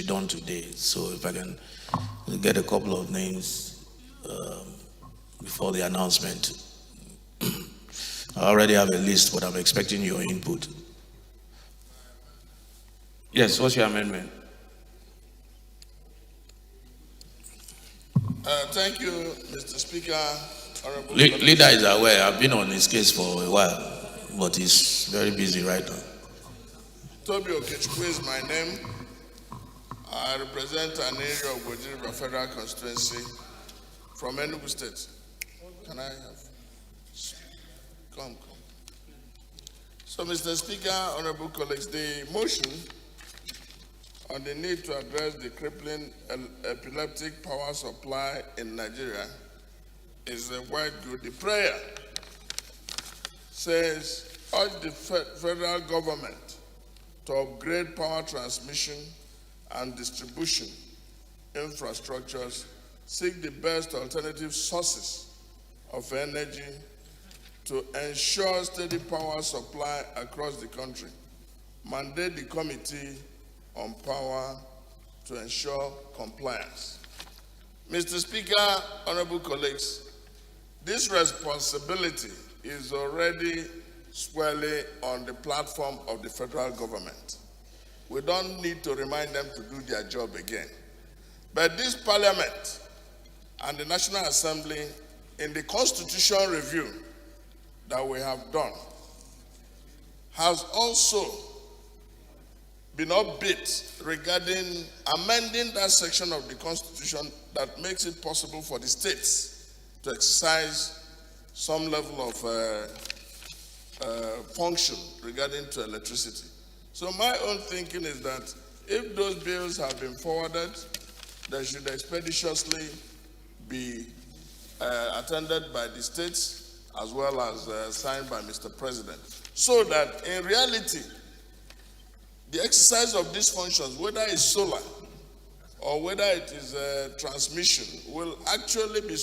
done today. So if I can get a couple of names before the announcement. I already have a list, but I'm expecting your input. Yes, what's your amendment? Thank you, Mr. Speaker. Honorable Leader is aware. I've been on his case for a while, but he's very busy right now. Toby Okechukwu is my name. I represent an area of Wajiriba Federal Constituency from Enugu State. Can I have? Come. So, Mr. Speaker, honorable colleagues, the motion on the need to address the crippling epileptic power supply in Nigeria is quite good. The prayer says, urge the federal government to upgrade power transmission and distribution infrastructures, seek the best alternative sources of energy to ensure steady power supply across the country, mandate the Committee on Power to ensure compliance. Mr. Speaker, honorable colleagues, this responsibility is already squarely on the platform of the federal government. We don't need to remind them to do their job again. But this Parliament and the National Assembly, in the constitutional review that we have done, has also been upbeat regarding amending that section of the Constitution that makes it possible for the states to exercise some level of function regarding to electricity. So my own thinking is that if those bills have been forwarded, they should expeditiously be attended by the states as well as signed by Mr. President, so that in reality, the exercise of these functions, whether it's solar or whether it is transmission, will actually be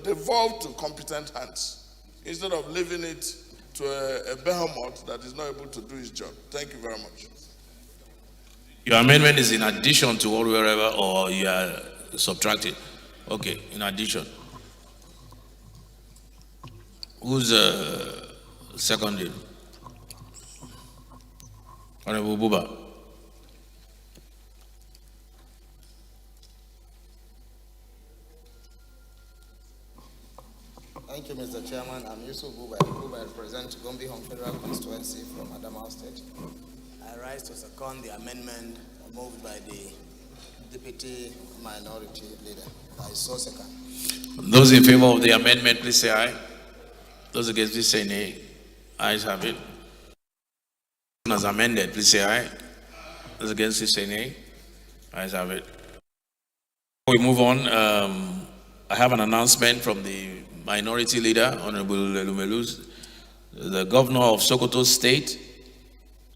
devolved to competent hands instead of leaving it to a behemoth that is not able to do his job. Thank you very much. Your amendment is in addition to all wherever, or you are subtracting? Okay, in addition. Who's seconded? Honorable Buba. Thank you, Mr. Chairman. I'm Yusuf Buba. I represent Gombe Home Federal Constituency from Adamawa State. I rise to second the amendment moved by the Deputy Minority Leader. I so second. Those in favor of the amendment, please say aye. Those against, please say nay. Ayes have it. As amended, please say aye. Those against, please say nay. Ayes have it. Before we move on, I have an announcement from the Minority Leader, Honorable Lumeluz, the Governor of Sokoto State,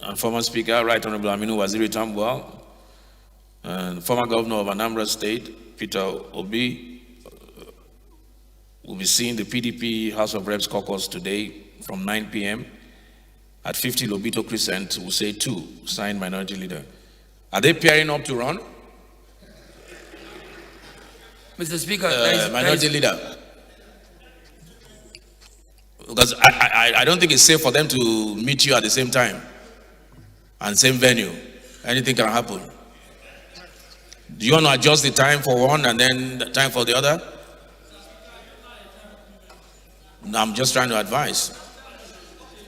and former Speaker, Right Honorable Aminu Waziri Tambuwal, and former Governor of Anambra State, Peter Obi, will be seeing the PDP House of Reps caucus today from 9 p.m. at 50 Lobito Crescent, we'll say 2, signed Minority Leader. Are they pairing up to run? Mr. Speaker, Minority Leader. Because I don't think it's safe for them to meet you at the same time and same venue. Anything can happen. Do you want to adjust the time for one and then the time for the other? No, I'm just trying to advise.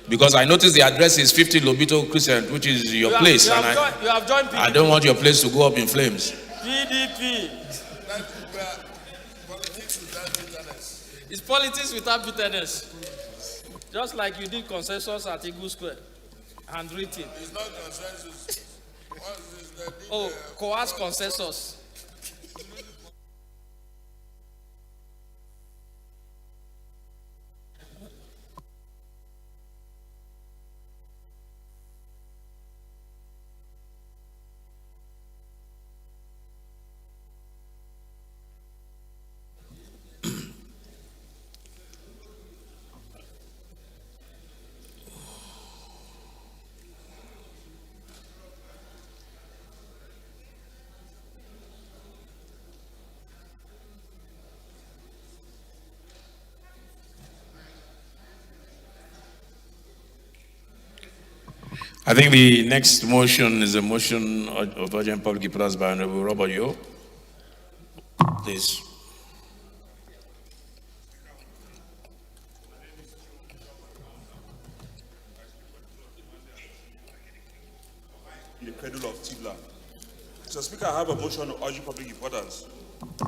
Because I noticed the address is 50 Lobito Crescent, which is your place. You have joined PDP. I don't want your place to go up in flames. PDP. It's politics without bitterness. Just like you did consensus at Eagle Square. Handwritten. It's not consensus. Coerced consensus. I think the next motion is a motion of urgent public importance by Honorable Robert Yo. Please. In the cradle of Tibla. Mr. Speaker, I have a motion of urgent public importance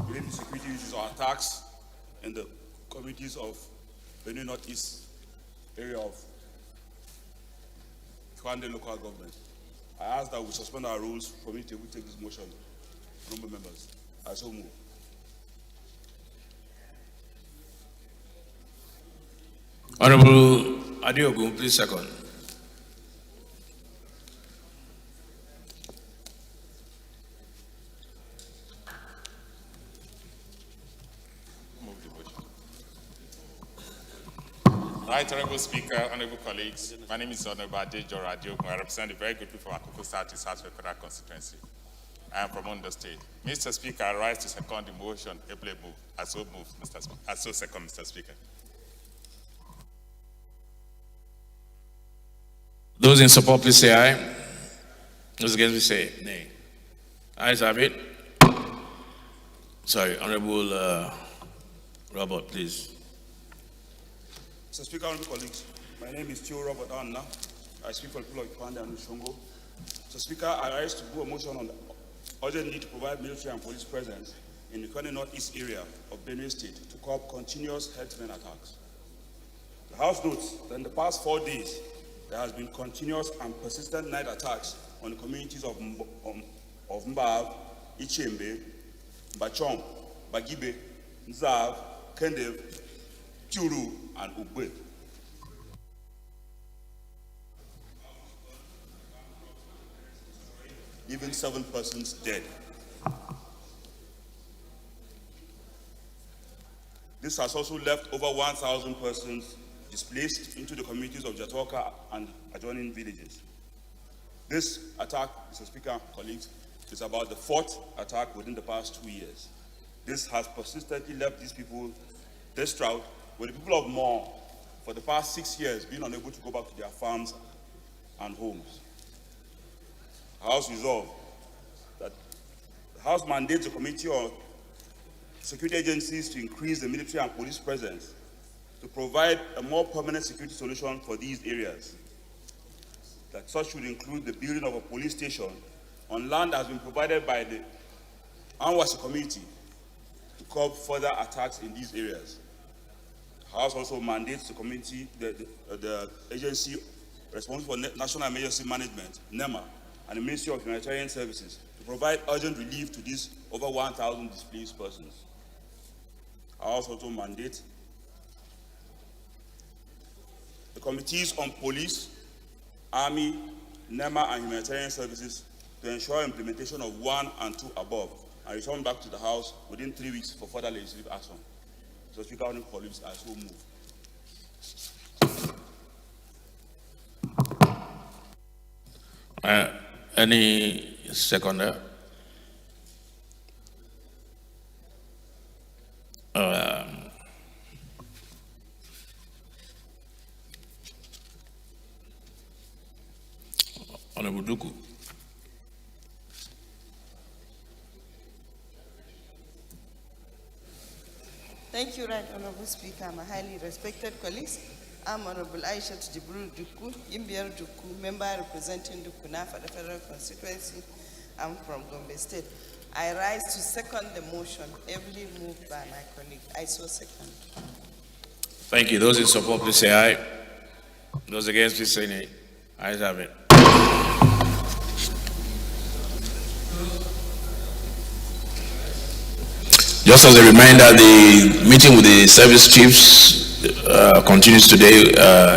related to security issues or attacks in the communities of Benue Northeast area of Kwande local government. I ask that we suspend our rules for me to take this motion. Honourable members, I so move. Honorable Adeogun, please second. Right, Honorable Speaker, Honorable colleagues, my name is Honorable Adejo Radiogun. I represent the very good people of Akoko South Federal Constituency. I am from Ondo State. Mr. Speaker, I rise to second the motion. Ably move. I so move, Mr. Speaker. I so second, Mr. Speaker. Those in support, please say aye. Those against, please say nay. Ayes have it. Sorry, Honorable Robert, please. Mr. Speaker, honorable colleagues, my name is Tio Robert Anna. I speak for the people of Kwande and Ushongo. Mr. Speaker, I rise to move a motion on the urgent need to provide military and police presence in the Kwande Northeast area of Benue State to curb continuous herdsmen attacks. The House notes that in the past 4 days, there has been continuous and persistent night attacks on the communities of Mbav, Ichembe, Bachong, Bagibe, Nzav, Kendev, Turu, and Ugbe. Even 7 persons dead. This has also left over 1,000 persons displaced into the communities of Jatoka and adjoining villages. This attack, Mr. Speaker, colleagues, is about the 4th attack within the past 2 years. This has persistently left these people distraught, with the people of Mo for the past 6 years being unable to go back to their farms and homes. The House resolved that the House mandates the Committee on Security Agencies to increase the military and police presence to provide a more permanent security solution for these areas. That such would include the building of a police station on land that has been provided by the Anwasi community to curb further attacks in these areas. The House also mandates the committee, the agency responsible for National Emergency Management, NEMA, and the Ministry of Humanitarian Services to provide urgent relief to these over 1,000 displaced persons. The House also mandates the committees on police, army, NEMA, and humanitarian services to ensure implementation of 1 and 2 above and return back to the House within 3 weeks for further legislative action. So, Speaker, honorable colleagues, I so move. Any seconder? Honorable Duku. Thank you, Right Honorable Speaker. My highly respected colleagues. I'm Honorable Aisha Jibril Duku, Imbiar Duku, member representing Dukuna for the Federal Constituency. I'm from Gombe State. I rise to second the motion, ably moved by my colleague. I so second. Thank you. Those in support, please say aye. Those against, please say nay. Ayes have it. Just as a reminder, the meeting with the service chiefs continues today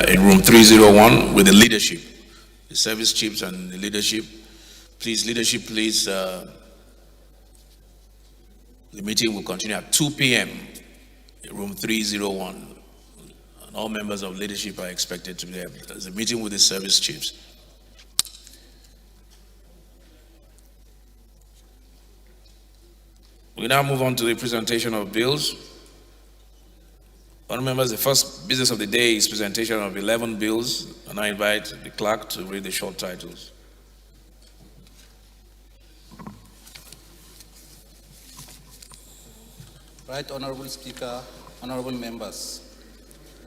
in room 301 with the leadership, the service chiefs and the leadership. Please, leadership, please. The meeting will continue at 2 p.m. in room 301. And all members of leadership are expected to be there. There's a meeting with the service chiefs. We now move on to the presentation of bills. Honourable members, the first business of the day is presentation of 11 bills, and I invite the clerk to read the short titles. Right Honorable Speaker, honorable members.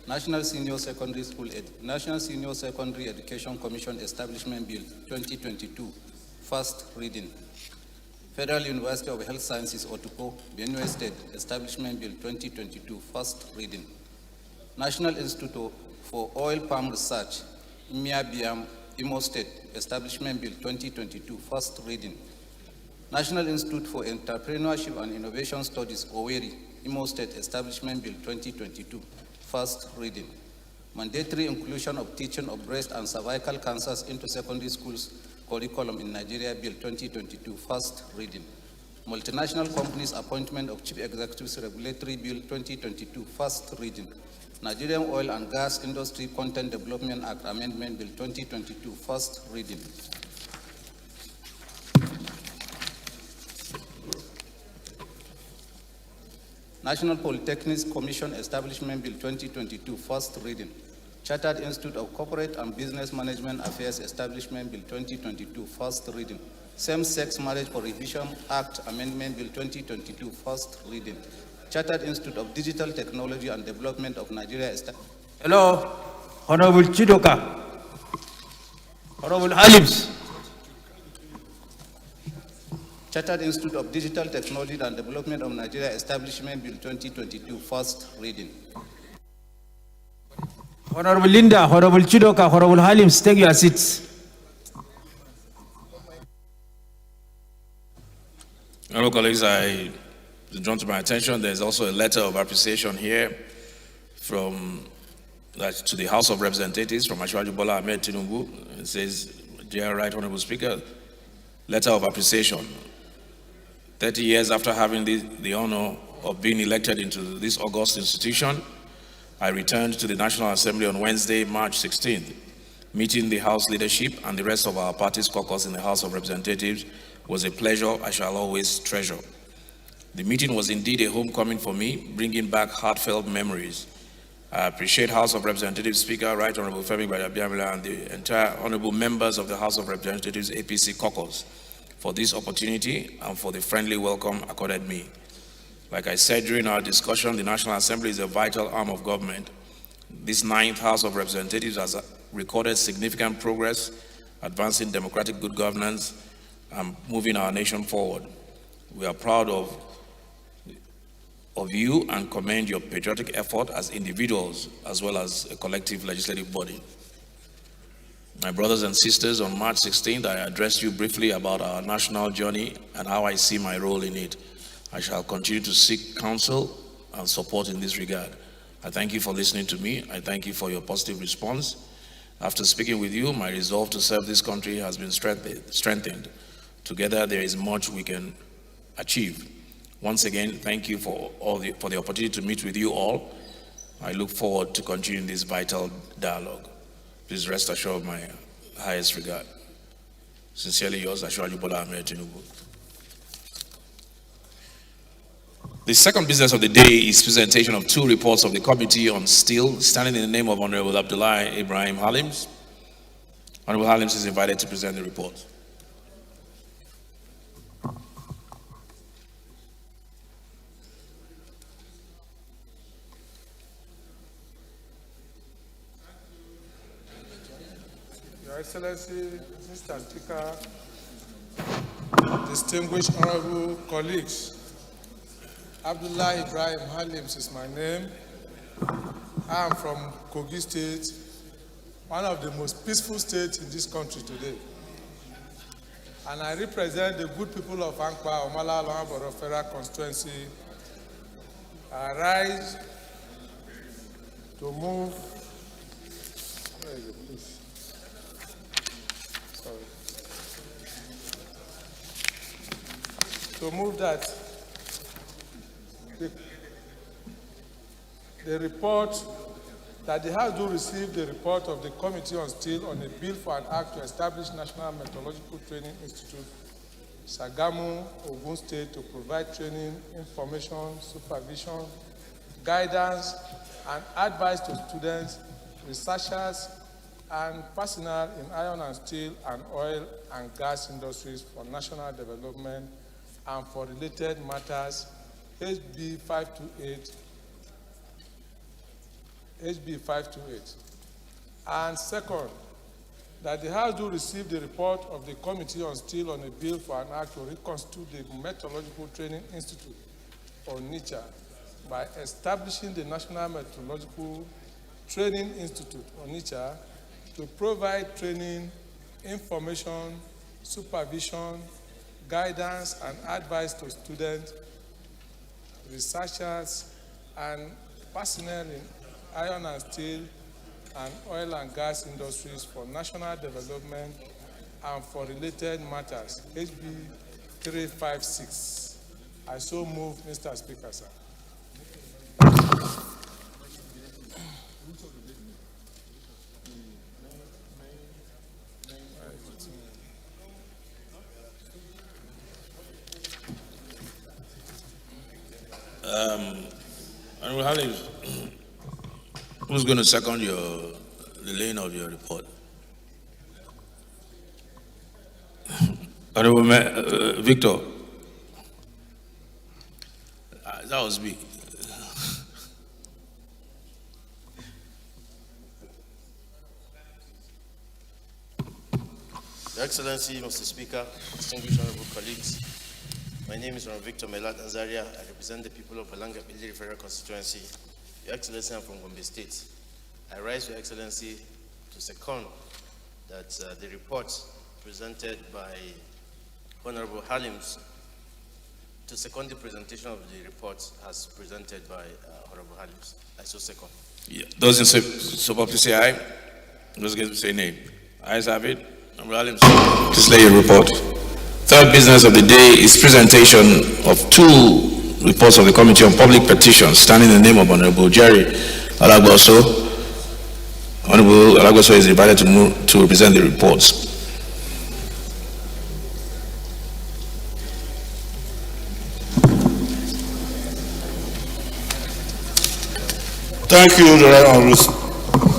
National Senior Secondary Education Commission Establishment Bill 2022, first reading. Federal University of Health Sciences, Otuko, Benue State Establishment Bill 2022, first reading. National Institute for Oil Palm Research, Imiabiam, Imo State Establishment Bill 2022, first reading. National Institute for Entrepreneurship and Innovation Studies, Oweri, Imo State Establishment Bill 2022, first reading. Mandatory inclusion of teaching of breast and cervical cancers into secondary schools curriculum in Nigeria Bill 2022, first reading. Multinational companies appointment of chief executives regulatory Bill 2022, first reading. Nigerian Oil and Gas Industry Content Development Act Amendment Bill 2022, first reading. National Polytechnic Commission Establishment Bill 2022, first reading. Chartered Institute of Corporate and Business Management Affairs Establishment Bill 2022, first reading. Same-Sex Marriage Prohibition Act Amendment Bill 2022, first reading. Chartered Institute of Digital Technology and Development of Nigeria. Hello, Honorable Chidoka, Honorable Halims. Chartered Institute of Digital Technology and Development of Nigeria Establishment Bill 2022, first reading. Honorable Linda, Honorable Chidoka, Honorable Halims, take your seats. Hello, colleagues. I drawn to my attention. There's also a letter of appreciation here from to the House of Representatives from Ashwaju Bola Ahmed Tinubu. It says, "Dear Right Honorable Speaker, letter of appreciation. 30 years after having the honor of being elected into this august institution, I returned to the National Assembly on Wednesday, March 16th. Meeting the House leadership and the rest of our party's caucus in the House of Representatives was a pleasure I shall always treasure. The meeting was indeed a homecoming for me, bringing back heartfelt memories. I appreciate House of Representatives Speaker, Right Honorable Femi Gbadabiamila, and the entire honorable members of the House of Representatives APC caucus for this opportunity and for the friendly welcome accorded me. Like I said during our discussion, the National Assembly is a vital arm of government. This 9th House of Representatives has recorded significant progress, advancing democratic good governance and moving our nation forward. We are proud of you and commend your patriotic effort as individuals as well as a collective legislative body. My brothers and sisters, on March 16th, I addressed you briefly about our national journey and how I see my role in it. I shall continue to seek counsel and support in this regard. I thank you for listening to me. I thank you for your positive response. After speaking with you, my resolve to serve this country has been strengthened. Together, there is much we can achieve. Once again, thank you for the opportunity to meet with you all. I look forward to continuing this vital dialogue. Please rest assured of my highest regard. Sincerely yours, Ashwaju Bola Ahmed Tinubu. The second business of the day is presentation of 2 reports of the Committee on Steel, standing in the name of Honorable Abdullahi Ibrahim Halims. Honorable Halims is invited to present the report. Your Excellency, Mr. Speaker, distinguished honorable colleagues, Abdullah Ibrahim Halims is my name. I am from Kogi State, one of the most peaceful states in this country today. And I represent the good people of Ankpa, Omala, Loamboro Federal Constituency. I rise to move. Where is it, please? Sorry. To move that the report that the House do receive the report of the Committee on Steel on a bill for an act to establish National Metallurgical Training Institute, Sagamu, Ogun State, to provide training, information, supervision, guidance, and advice to students, researchers, and personnel in iron and steel and oil and gas industries for national development and for related matters, HB 528. And second, that the House do receive the report of the Committee on Steel on a bill for an act to reconstitute the Meteorological Training Institute, or NICHA, by establishing the National Meteorological Training Institute, or NICHA, to provide training, information, supervision, guidance, and advice to students, researchers, and personnel in iron and steel and oil and gas industries for national development and for related matters, HB 356. I so move, Mr. Speaker, sir. Honorable Halim, who's going to second the laying of your report? Honorable Victor. That was me. Your Excellency, Mr. Speaker, distinguished honorable colleagues, my name is Honorable Victor Melat Azaria. I represent the people of Balanga Bildiri Federal Constituency. Your Excellency, I'm from Gombe State. I rise, Your Excellency, to second that the report presented by Honorable Halims, to second the presentation of the report as presented by Honorable Halims. I so second. Yeah. Those in support, please say aye. Those against, say nay. Ayes have it. Honorable Halims, please lay your report. Third business of the day is presentation of two reports of the Committee on Public Petitions, standing in the name of Honorable Jerry Alagboso. Honorable Alagboso is invited to represent the reports. Thank you, the Honorable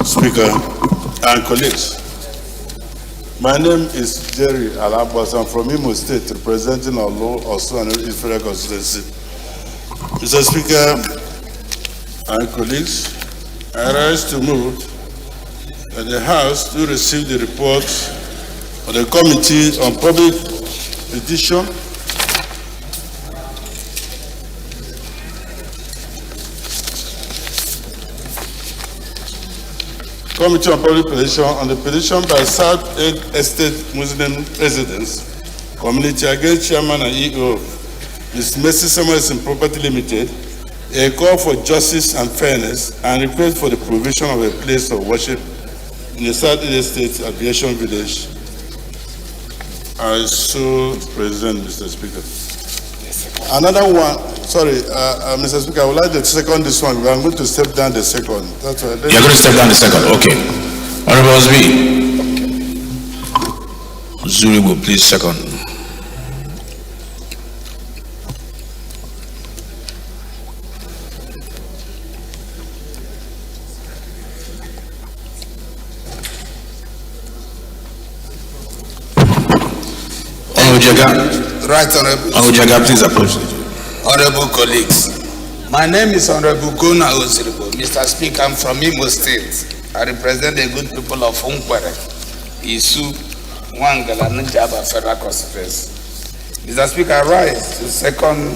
Speaker and colleagues. My name is Jerry Alabas. I'm from Imo State, representing Olo, also an Federal Constituency. Mr. Speaker and colleagues, I rise to move that the House to receive the report of the Committee on Public Petition Committee on Public Petition on the petition by South Estate Muslim residents community against Chairman and EO of Ms. Mercy Samuelson Property Limited, a call for justice and fairness, and request for the provision of a place of worship in the South Estate Aviation Village. I so present, Mr. Speaker. Another one, sorry, Mr. Speaker, I would like to second this one. I'm going to step down the second. That's right. You're going to step down the second, okay. Honorable Osby. Zurigo, please second. Right, Honorable. Please approach. Honorable colleagues, my name is Honorable Gona Osiribo. Mr. Speaker, I'm from Imo State. I represent the good people of Unkwere, Isu, Wangala, Njaba Federal Constituency. Mr. Speaker, I rise to second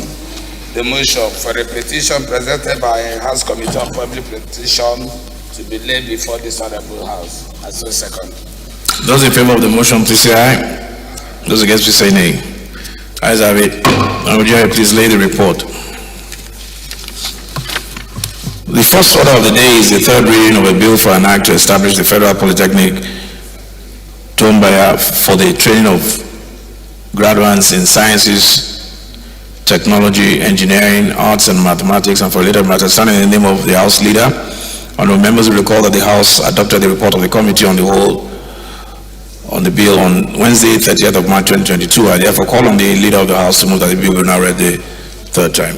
the motion for a petition presented by House Committee on Public Petition to be laid before this Honorable House. I so second. Those in favor of the motion, please say aye. Those against, please say nay. Ayes have it. Honorable Jerry, please lay the report. The first order of the day is the third reading of a bill for an act to establish the Federal Polytechnic Tombaya for the training of graduates in sciences, technology, engineering, arts, and mathematics, and for related matters, standing in the name of the House Leader. Honorable members will recall that the House adopted the report of the Committee on the Whole on the bill on Wednesday, 30th of March 2022. I therefore call on the Leader of the House to move that the bill be now read the third time.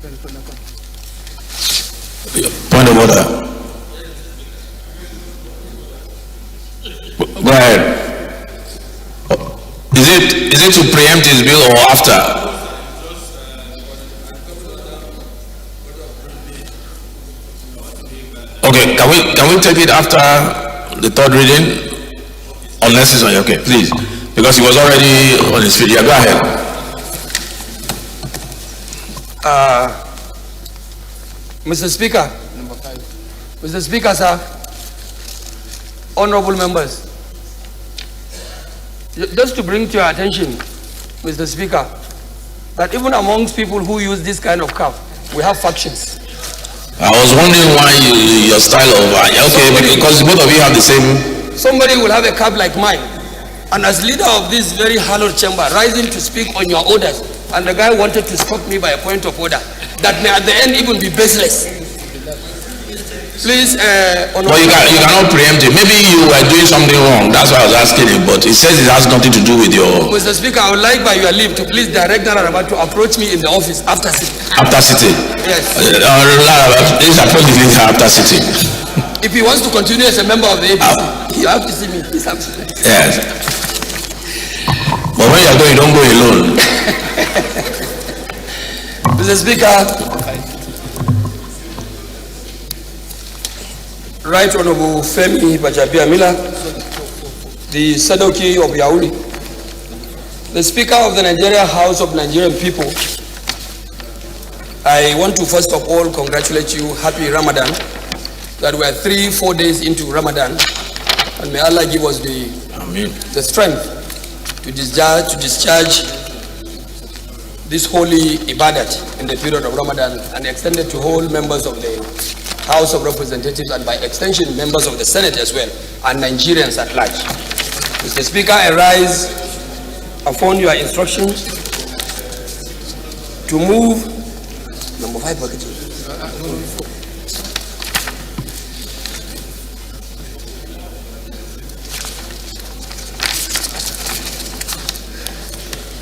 Point of order. Go ahead. Is it to preempt his bill or after? Okay, can we take it after the third reading? Unless it's on, okay, please. Because he was already on his feet. Yeah, go ahead. Mr. Speaker. Mr. Speaker, sir. Honorable members. Just to bring to your attention, Mr. Speaker, that even amongst people who use this kind of cap, we have factions. I was wondering why your style of, okay, because both of you have the same. Somebody will have a cap like mine, and as leader of this very hallowed chamber, rising to speak on your orders, and the guy wanted to stop me by a point of order, that may at the end even be baseless. Please, but you cannot preempt it. Maybe you were doing something wrong. That's why I was asking him. But he says it has nothing to do with your. Mr. Speaker, I would like by your leave to please direct Naraba to approach me in the office after sitting. After sitting. Yes. This approach is after sitting. If he wants to continue as a member of the APC, you have to see me. Please have to see me. Yes. But when you are going, you don't go alone. Mr. Speaker. Right Honorable Femi Bajabiamila, the Sadoki of Yauli, the Speaker of the Nigeria House of Nigerian People, I want to first of all congratulate you. Happy Ramadan, that we are 3-4 days into Ramadan, and may Allah give us the strength to discharge this holy ibadat in the period of Ramadan, and extend it to all members of the House of Representatives, and by extension members of the Senate as well, and Nigerians at large. Mr. Speaker, I rise upon your instructions to move number 5 package.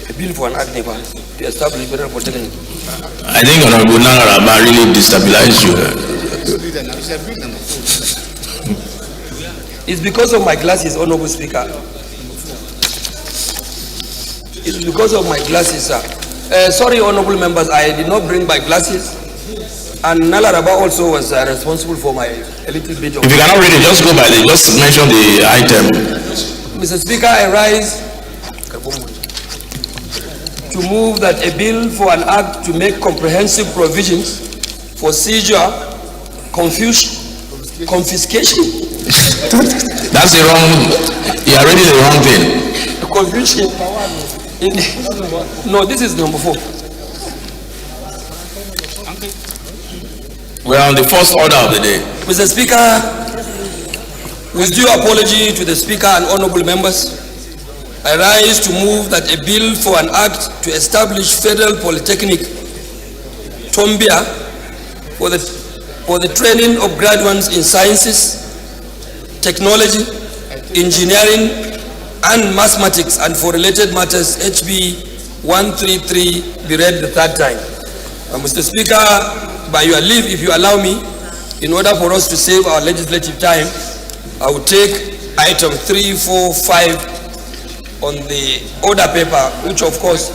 A bill for an act to establish federal polytechnic. I think Honorable Naraba really destabilized you. It's because of my glasses, Honorable Speaker. It's because of my glasses, sir. Sorry, Honorable members, I did not bring my glasses. And Nalaraba also was responsible for my a little bit of... If you cannot read it, just go by the, just mention the item. Mr. Speaker, I rise to move that a bill for an act to make comprehensive provisions for seizure, confiscation. That's the wrong, you are reading the wrong thing. Confusion. No, this is number 4. We are on the first order of the day. Mr. Speaker, with due apology to the Speaker and honorable members, I rise to move that a bill for an act to establish Federal Polytechnic, Tombia, for the training of graduates in sciences, technology, engineering, and mathematics, and for related matters, HB 133, be read the third time. Mr. Speaker, by your leave, if you allow me, in order for us to save our legislative time, I will take item 3, 4, 5 on the order paper, which of course,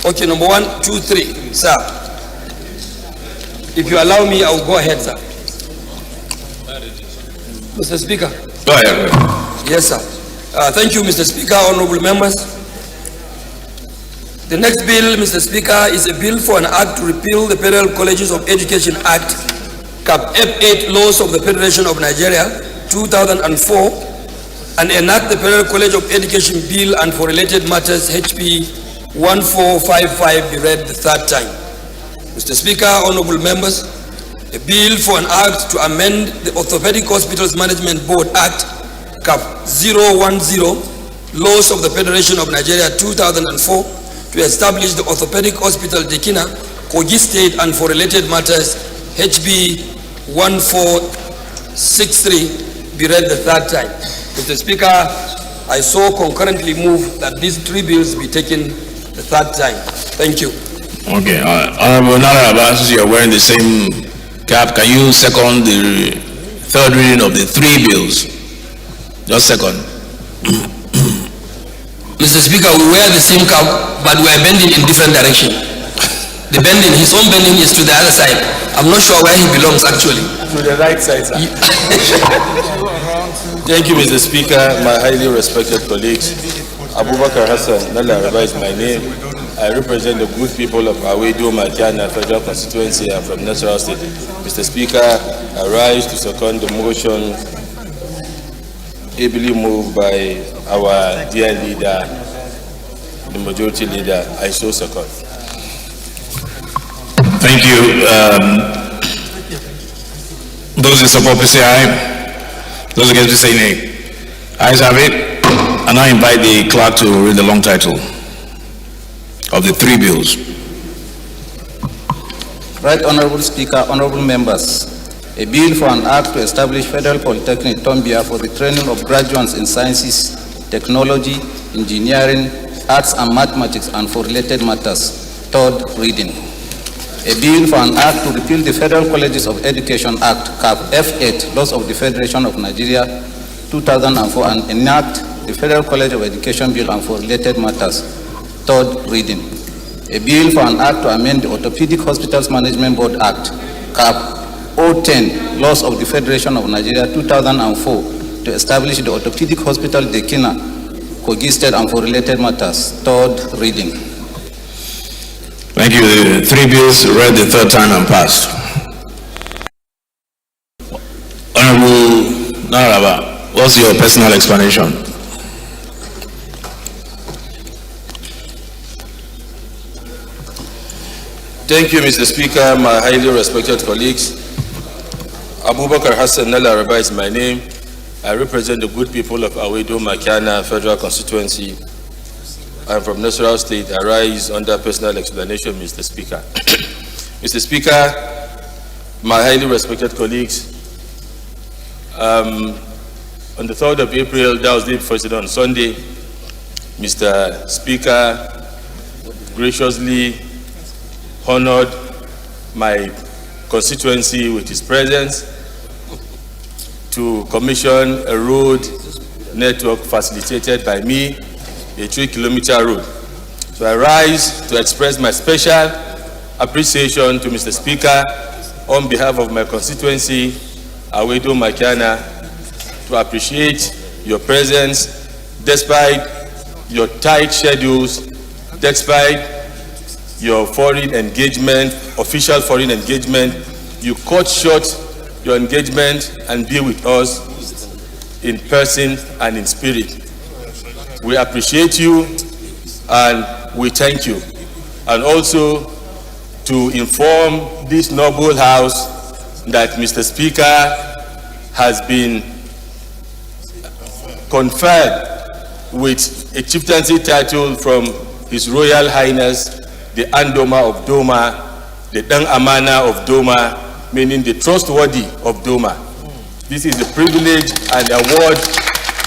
okay, number 1, 2, 3, sir. If you allow me, I will go ahead, sir. Mr. Speaker. Go ahead. Yes, sir. Thank you, Mr. Speaker, honorable members. The next bill, Mr. Speaker, is a bill for an act to repeal the Federal Colleges of Education Act, Cap F8 Laws of the Federation of Nigeria, 2004, and enact the Federal College of Education Bill and for related matters, HP 1455, be read the third time. Mr. Speaker, honorable members, a bill for an act to amend the Orthopedic Hospitals Management Board Act, Cap 010, Laws of the Federation of Nigeria, 2004, to establish the Orthopedic Hospital Dekina, Kogi State, and for related matters, HB 1463, be read the third time. Mr. Speaker, I so concurrently move that these 3 bills be taken the third time. Thank you. Okay, Honorable Naraba, since you are wearing the same cap, can you second the third reading of the three bills? Just second. Mr. Speaker, we wear the same cap, but we are bending in different direction. The bending, his own bending is to the other side. I'm not sure where he belongs actually. To the right side, sir. Thank you, Mr. Speaker, my highly respected colleagues. Abubakar Hassan Nalaraba is my name. I represent the good people of Awedo Makiana Federal Constituency. I'm from Nasarawa State. Mr. Speaker, I rise to second the motion ably moved by our dear leader, the majority leader. I so second. Thank you. Those in support, please say aye. Those against, please say nay. Ayes have it. And I invite the clerk to read the long title of the three bills. Right Honorable Speaker, honorable members, a bill for an act to establish Federal Polytechnic Tombia for the training of graduates in sciences, technology, engineering, arts and mathematics and for related matters. Third reading. A bill for an act to repeal the Federal Colleges of Education Act, Cap F8, Laws of the Federation of Nigeria, 2004, and enact the Federal College of Education Bill and for related matters. Third reading. A bill for an act to amend the Orthopedic Hospitals Management Board Act, Cap 010, Laws of the Federation of Nigeria, 2004, to establish the Orthopedic Hospital Dekina, Kogi State, and for related matters. Third reading. Thank you. The three bills read the third time and passed. Honorable Naraba, what's your personal explanation? Thank you, Mr. Speaker, my highly respected colleagues. Abubakar Hassan Nalaraba is my name. I represent the good people of Awedo Makiana Federal Constituency. I'm from Nasarawa State. I rise under personal explanation, Mr. Speaker. Mr. Speaker, my highly respected colleagues, on the 3rd of April, that was the first on Sunday, Mr. Speaker graciously honored my constituency with his presence to commission a road network facilitated by me, a 3-kilometer road. So I rise to express my special appreciation to Mr. Speaker on behalf of my constituency, Awedo Makiana, to appreciate your presence despite your tight schedules, despite your foreign engagement, official foreign engagement. You cut short your engagement and be with us in person and in spirit. We appreciate you and we thank you. And also to inform this noble house that Mr. Speaker has been conferred with a chieftaincy title from His Royal Highness, the Andoma of Doma, the Dang Amana of Doma, meaning the trustworthy of Doma. This is a privilege and award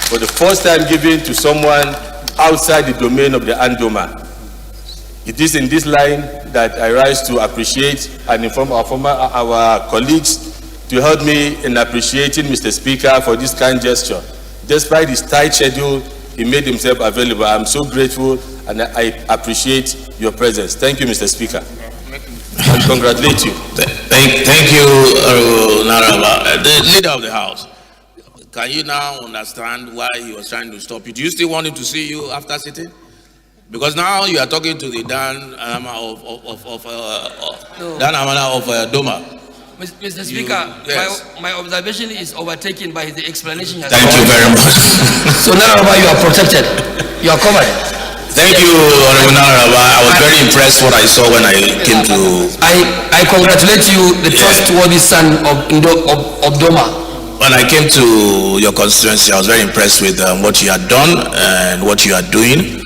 for the first time given to someone outside the domain of the Andoma. It is in this line that I rise to appreciate and inform our colleagues to help me in appreciating Mr. Speaker for this kind gesture. Despite his tight schedule, he made himself available. I'm so grateful and I appreciate your presence. Thank you, Mr. Speaker. And congratulate you. Thank you, Naraba. The leader of the House. Can you now understand why he was trying to stop you? Do you still want him to see you after sitting? Because now you are talking to the Dan Amana of Doma. Mr. Speaker, yes. my observation is overtaken by the explanation. Thank you very much. So Naraba, you are protected. You are covered. Thank you, Honorable Naraba. I was very impressed what I saw when I came to... I congratulate you, the trustworthy son of Doma. When I came to your constituency, I was very impressed with what you had done and what you are doing.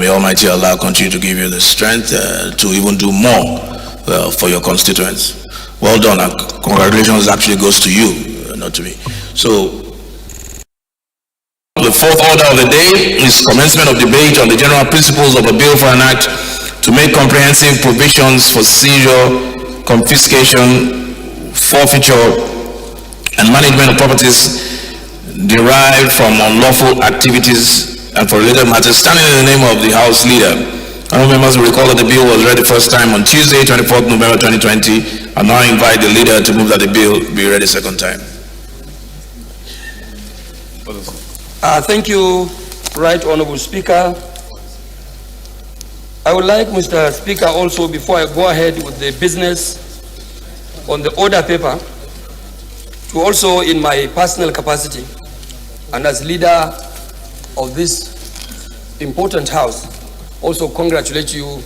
May Almighty Allah continue to give you the strength to even do more for your constituents. Well done, and congratulations actually goes to you, not to me. So, the fourth order of the day is commencement of debate on the general principles of a bill for an act to make comprehensive provisions for seizure, confiscation, forfeiture, and management of properties derived from unlawful activities and for related matters, standing in the name of the House Leader. Honourable members will recall that the bill was read the first time on Tuesday, 24th November 2020. I now invite the Leader to move that the bill be read a second time. Thank you, Right Honourable Speaker. I would like, Mr. Speaker, also before I go ahead with the business on the order paper, to also in my personal capacity and as leader of this important house, also congratulate you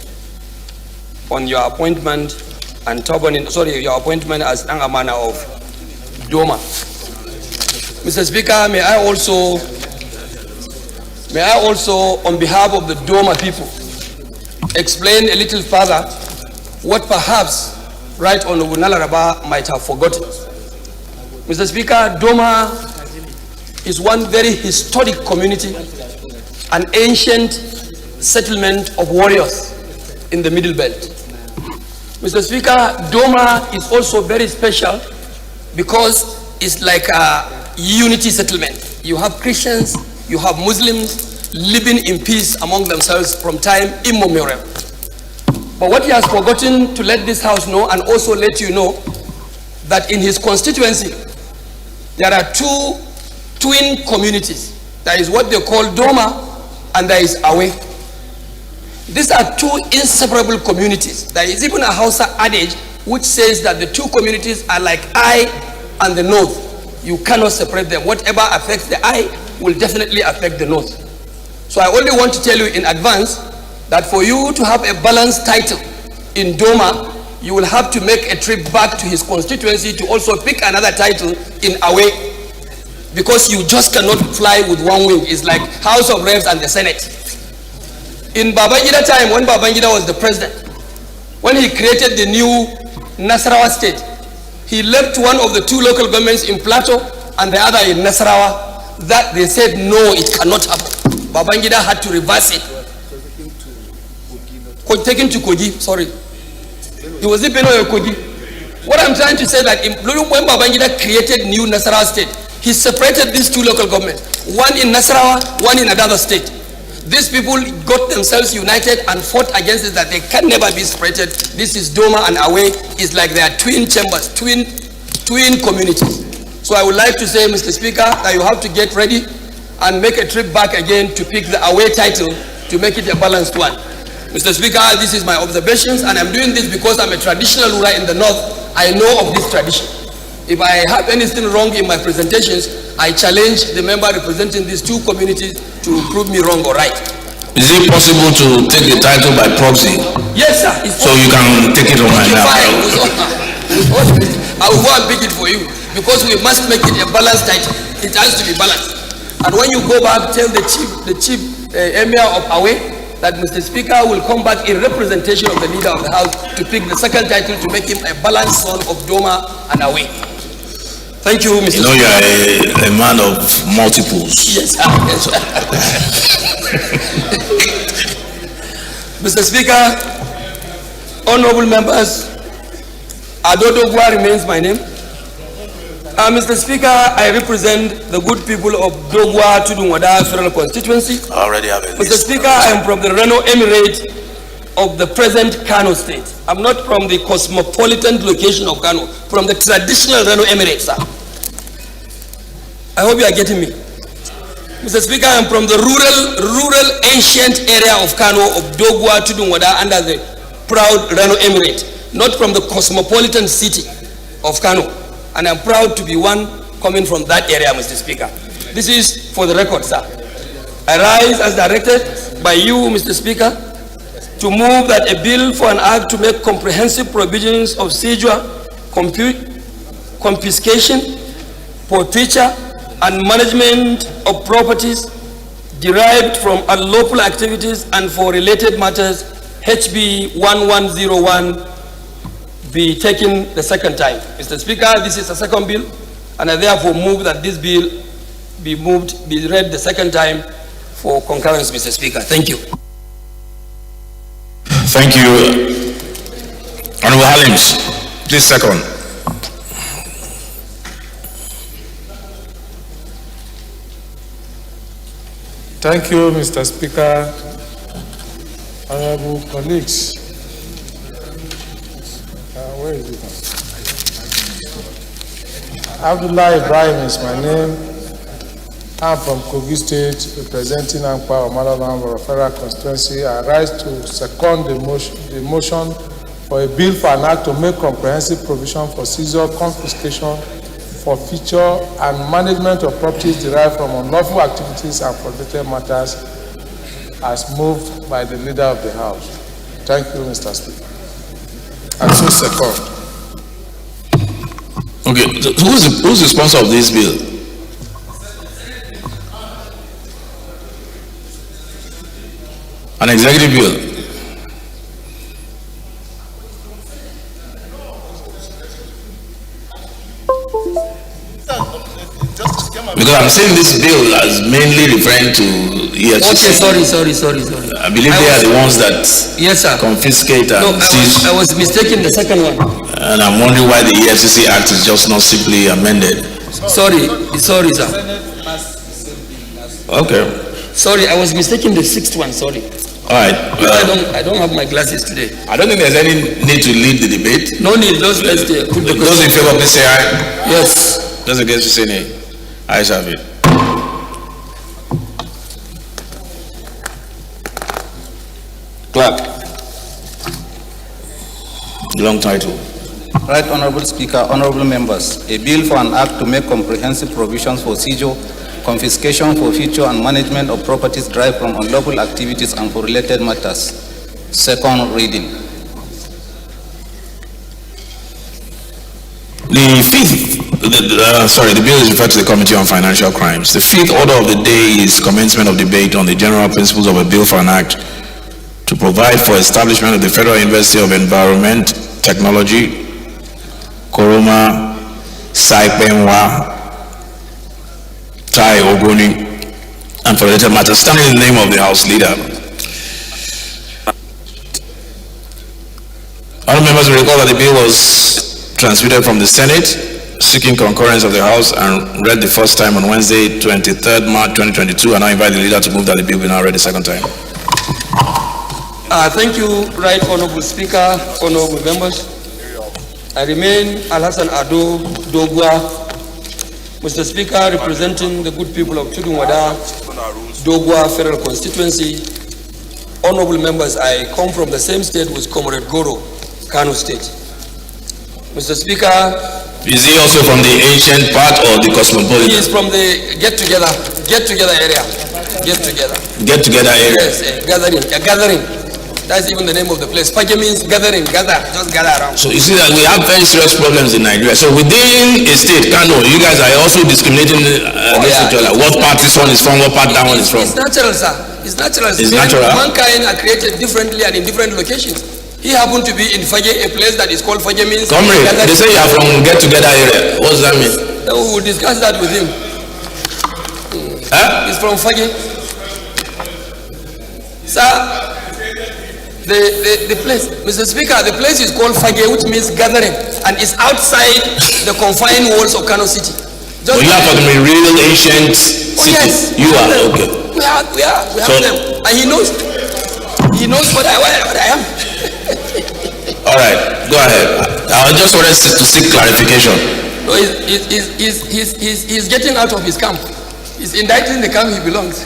on your appointment and your appointment as Angamana of Doma. Mr. Speaker, may I also, on behalf of the Doma people, explain a little further what perhaps Right Honorable Nalaraba might have forgotten. Mr. Speaker, Doma is one very historic community, an ancient settlement of warriors in the Middle Belt. Mr. Speaker, Doma is also very special because it's like a unity settlement. You have Christians, you have Muslims living in peace among themselves from time immemorial. But what he has forgotten to let this house know and also let you know that in his constituency there are two twin communities. There is what they call Doma and there is Awe. These are two inseparable communities. There is even a Hausa adage which says that the two communities are like eye and the nose. You cannot separate them. Whatever affects the eye will definitely affect the nose. So I only want to tell you in advance that for you to have a balanced title in Doma, you will have to make a trip back to his constituency to also pick another title in Awe, because you just cannot fly with one wing. It's like House of Reps and the Senate. In Babangida time, when Babangida was the president, when he created the new Nasarawa state, he left one of the two local governments in Plateau and the other in Nasarawa. That they said no, it cannot happen. Babangida had to reverse it. Taken to Kogi, sorry. He was even in Kogi. What I'm trying to say that when Babangida created new Nasarawa state, he separated these two local governments, one in Nasarawa, one in another state. These people got themselves united and fought against it, that they can never be separated. This is Doma and Awe. It's like they are twin chambers, twin communities. So I would like to say, Mr. Speaker, that you have to get ready and make a trip back again to pick the Awe title to make it a balanced one. Mr. Speaker, this is my observations, and I'm doing this because I'm a traditional ruler in the north. I know of this tradition. If I have anything wrong in my presentations, I challenge the member representing these two communities to prove me wrong or right. Is it possible to take the title by proxy? Yes, sir. So you can take it on my now. I will go and pick it for you, because we must make it a balanced title. It has to be balanced. And when you go back, tell the chief emir of Awe that Mr. Speaker will come back in representation of the leader of the house to pick the second title to make him a balanced son of Doma and Awe. Thank you, Mr. You know, you are a man of multiples. Yes, sir. Yes, sir. Mr. Speaker, honorable members, Adodogwa remains my name. Mr. Speaker, I represent the good people of Dogwa Tudunwada Federal Constituency. I already have a list. Mr. Speaker, I am from the Reno Emirate of the present Kano state. I'm not from the cosmopolitan location of Kano, from the traditional Reno Emirate, sir. I hope you are getting me. Mr. Speaker, I am from the rural ancient area of Kano, of Dogwa Tudunwada, under the proud Reno Emirate, not from the cosmopolitan city of Kano. And I'm proud to be one coming from that area, Mr. Speaker. This is for the record, sir. I rise as directed by you, Mr. Speaker, to move that a bill for an act to make comprehensive provisions of seizure, confiscation, forfeiture, and management of properties derived from unlawful activities and for related matters, HB 1101, be taken the second time. Mr. Speaker, this is a second bill, and I therefore move that this bill be read the second time for concurrence, Mr. Speaker. Thank you. Thank you. Honorable Halims, please second. Thank you, Mr. Speaker. Honorable colleagues. Where is it? Abdullah Ibrahim is my name. I'm from Kogi State, representing Ankpa Omalalam Federal Constituency. I rise to second the motion for a bill for an act to make comprehensive provision for seizure, confiscation, forfeiture, and management of properties derived from unlawful activities and prohibited matters, as moved by the Leader of the House. Thank you, Mr. Speaker. And so second. Okay, so who's the sponsor of this bill? An executive bill. Because I'm saying this bill as mainly referring to EFCC. Okay, sorry. I believe they are the ones that yes, sir. confiscate and seize. I was mistaken the second one. And I'm wondering why the EFCC Act is just not simply amended. Sorry, sir. Okay. Sorry, I was mistaken the sixth one, sorry. All right. I don't have my glasses today. I don't think there's any need to lead the debate. No need, let's put the Those in favor, please say aye. Yes. Those against, say nay. Ayes have it. Clerk. Long title. Right Honorable Speaker, Honorable Members, a bill for an act to make comprehensive provisions for seizure, confiscation, forfeiture, and management of properties derived from unlawful activities and for related matters. Second reading. The bill is referred to the Committee on Financial Crimes. The fifth order of the day is commencement of debate on the general principles of a bill for an act to provide for establishment of the Federal University of Environment, Technology, Koroma, Saipenwa, Tai Ogoni, and for related matters. Standing in the name of the House Leader. All members will recall that the bill was transmitted from the Senate, seeking concurrence of the House, and read the first time on Wednesday, 23rd March 2022, and I invite the Leader to move that the bill be now read the second time. Thank you, Right Honorable Speaker, Honorable Members. I remain Alhassan Ado Dogwa, Mr. Speaker, representing the good people of Tudunwada, Dogwa Federal Constituency. Honorable Members, I come from the same state with Comrade Goro, Kano State. Mr. Speaker, is he also from the ancient part or the cosmopolitan? He is from the get-together area. Get-together area? Yes, gathering. That's even the name of the place. Paje means gathering, just gather around. So you see that we have very serious problems in Nigeria. So within a state, Kano, you guys are also discriminating against each other. What part this one is from, what part that one is from? It's natural, sir. It's natural. Mankind are created differently and in different locations. He happened to be in Faje, a place that is called Faje means... Comrade, they say you are from get-together area. What does that mean? We will discuss that with him. He's from Faje. Sir, the place, Mr. Speaker, the place is called Faje, which means gathering, and it's outside the confined walls of Kano City. Well, you are from a real ancient city. Oh, yes. You are, okay. We have them. And he knows what I am. All right, go ahead. I just wanted to seek clarification. No, he's getting out of his camp. He's indicting the camp he belongs.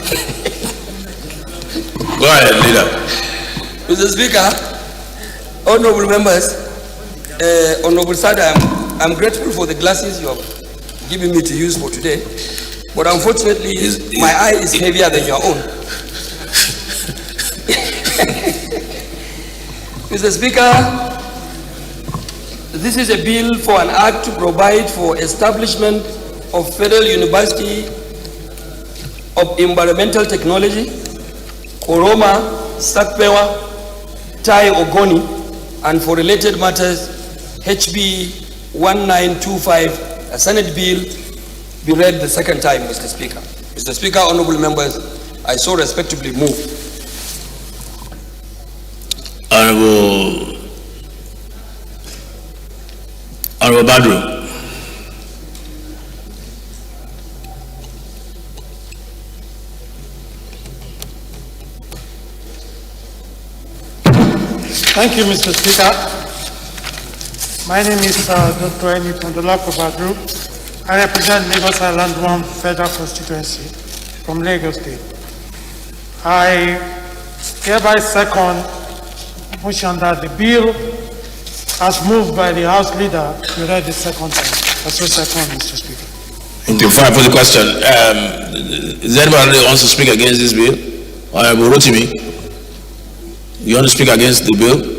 Go ahead, Leader. Mr. Speaker, honorable members, Honorable Sada, I'm grateful for the glasses you have given me to use for today, but unfortunately, my eye is heavier than your own. Mr. Speaker, this is a bill for an act to provide for establishment of Federal University of Environmental Technology, Koroma, Sakpewa, Tai Ogoni, and for related matters, HB 1925, a Senate bill, be read the second time, Mr. Speaker. Mr. Speaker, honorable members, I so respectfully move. Honorable Honorable Badru. Thank you, Mr. Speaker. My name is Dr. Eni Tondolako Badru. I represent Lagos Island 1 Federal Constituency from Lagos State. I hereby second motion that the bill, as moved by the House Leader, be read the second time. I so second, Mr. Speaker. Thank you. Before I put the question, is there anybody who wants to speak against this bill? Honorable Rotimi, you want to speak against the bill?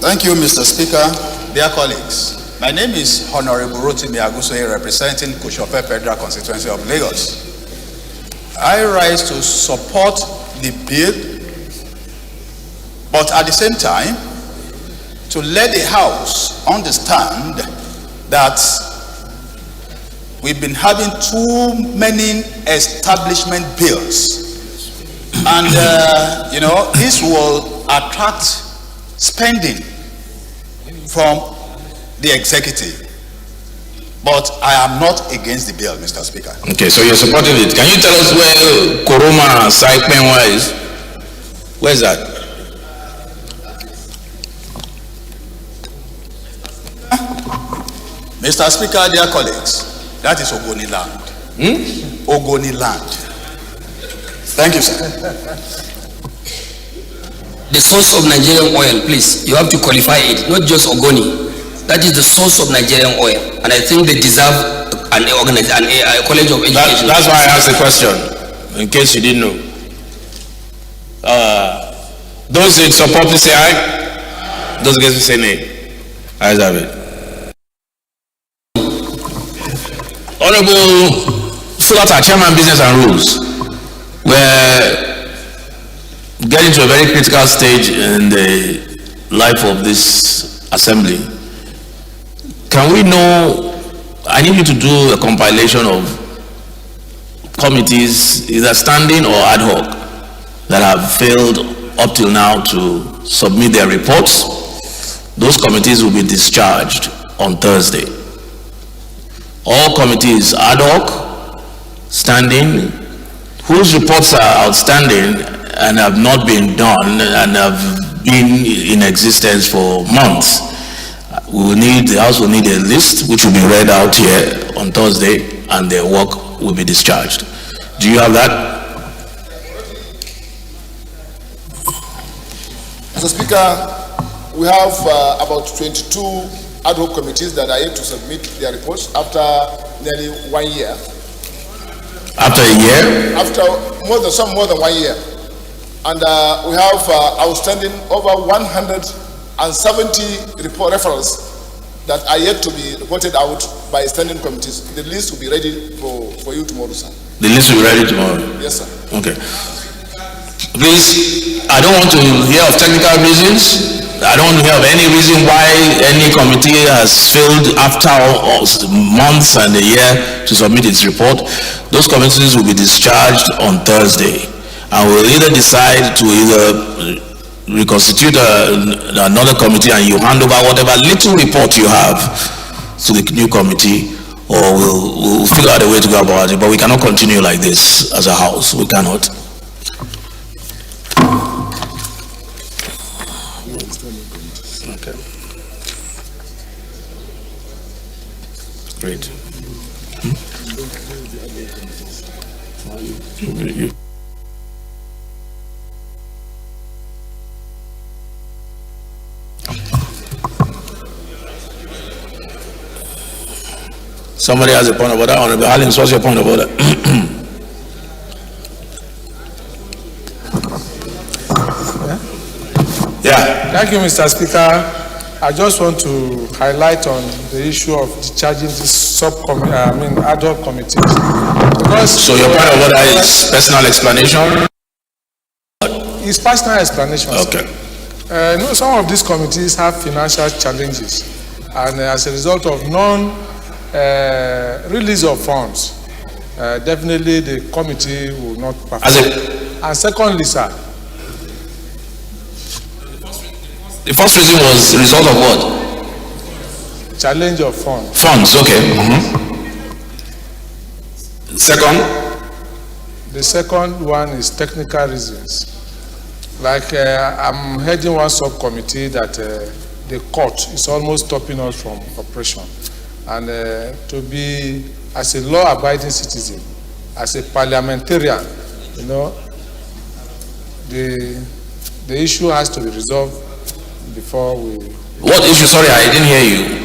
Thank you, Mr. Speaker. Dear colleagues, my name is Honorable Rotimi Agusoye, representing Kushope Federal Constituency of Lagos. I rise to support the bill, but at the same time, to let the House understand that we've been having too many establishment bills. And, this will attract spending from the executive. But I am not against the bill, Mr. Speaker. Okay, so you're supporting it. Can you tell us where Koroma Saipenwa is? Where is that? Mr. Speaker, dear colleagues, that is Ogoni land. Ogoni land. Thank you, sir. The source of Nigerian oil, please, you have to qualify it, not just Ogoni. That is the source of Nigerian oil, and I think they deserve a college of education. That's why I asked the question, in case you didn't know. Those in support, please say aye. Those against, please say nay. Ayes have it. Honorable Sulata, Chairman, Business and Rules, we're getting to a very critical stage in the life of this assembly. Can we know, I need you to do a compilation of committees, either standing or ad hoc, that have failed up till now to submit their reports. Those committees will be discharged on Thursday. All committees, ad hoc, standing, whose reports are outstanding and have not been done and have been in existence for months, the House will need a list which will be read out here on Thursday, and their work will be discharged. Do you have that? Mr. Speaker, we have about 22 ad hoc committees that are yet to submit their reports after nearly 1 year. After a year? After more than 1 year. And we have outstanding over 170 referrals that are yet to be reported out by standing committees. The list will be ready for you tomorrow, sir. The list will be ready tomorrow? Yes, sir. Okay. Please, I don't want to hear of technical reasons. I don't want to hear of any reason why any committee has failed after months and a year to submit its report. Those committees will be discharged on Thursday, and we'll either decide to reconstitute another committee, and you hand over whatever little report you have to the new committee, or we'll figure out a way to go about it. But we cannot continue like this as a House. We cannot. Okay. Great. Somebody has a point of order. Honorable Hallims, what's your point of order? Yeah. Thank you, Mr. Speaker. I just want to highlight on the issue of discharging this ad hoc committees. So your point of order is personal explanation? It's personal explanation. Okay. Some of these committees have financial challenges, and as a result of non-release of funds, definitely the committee will not perform. And secondly, sir, The first reason was the result of what? challenge of funds. Funds, okay. Second? The second one is technical reasons. Like I'm heading one subcommittee that the court is almost stopping us from operation. And to be, as a law-abiding citizen, as a parliamentarian, you know, the issue has to be resolved before we... What issue? Sorry, I didn't hear you.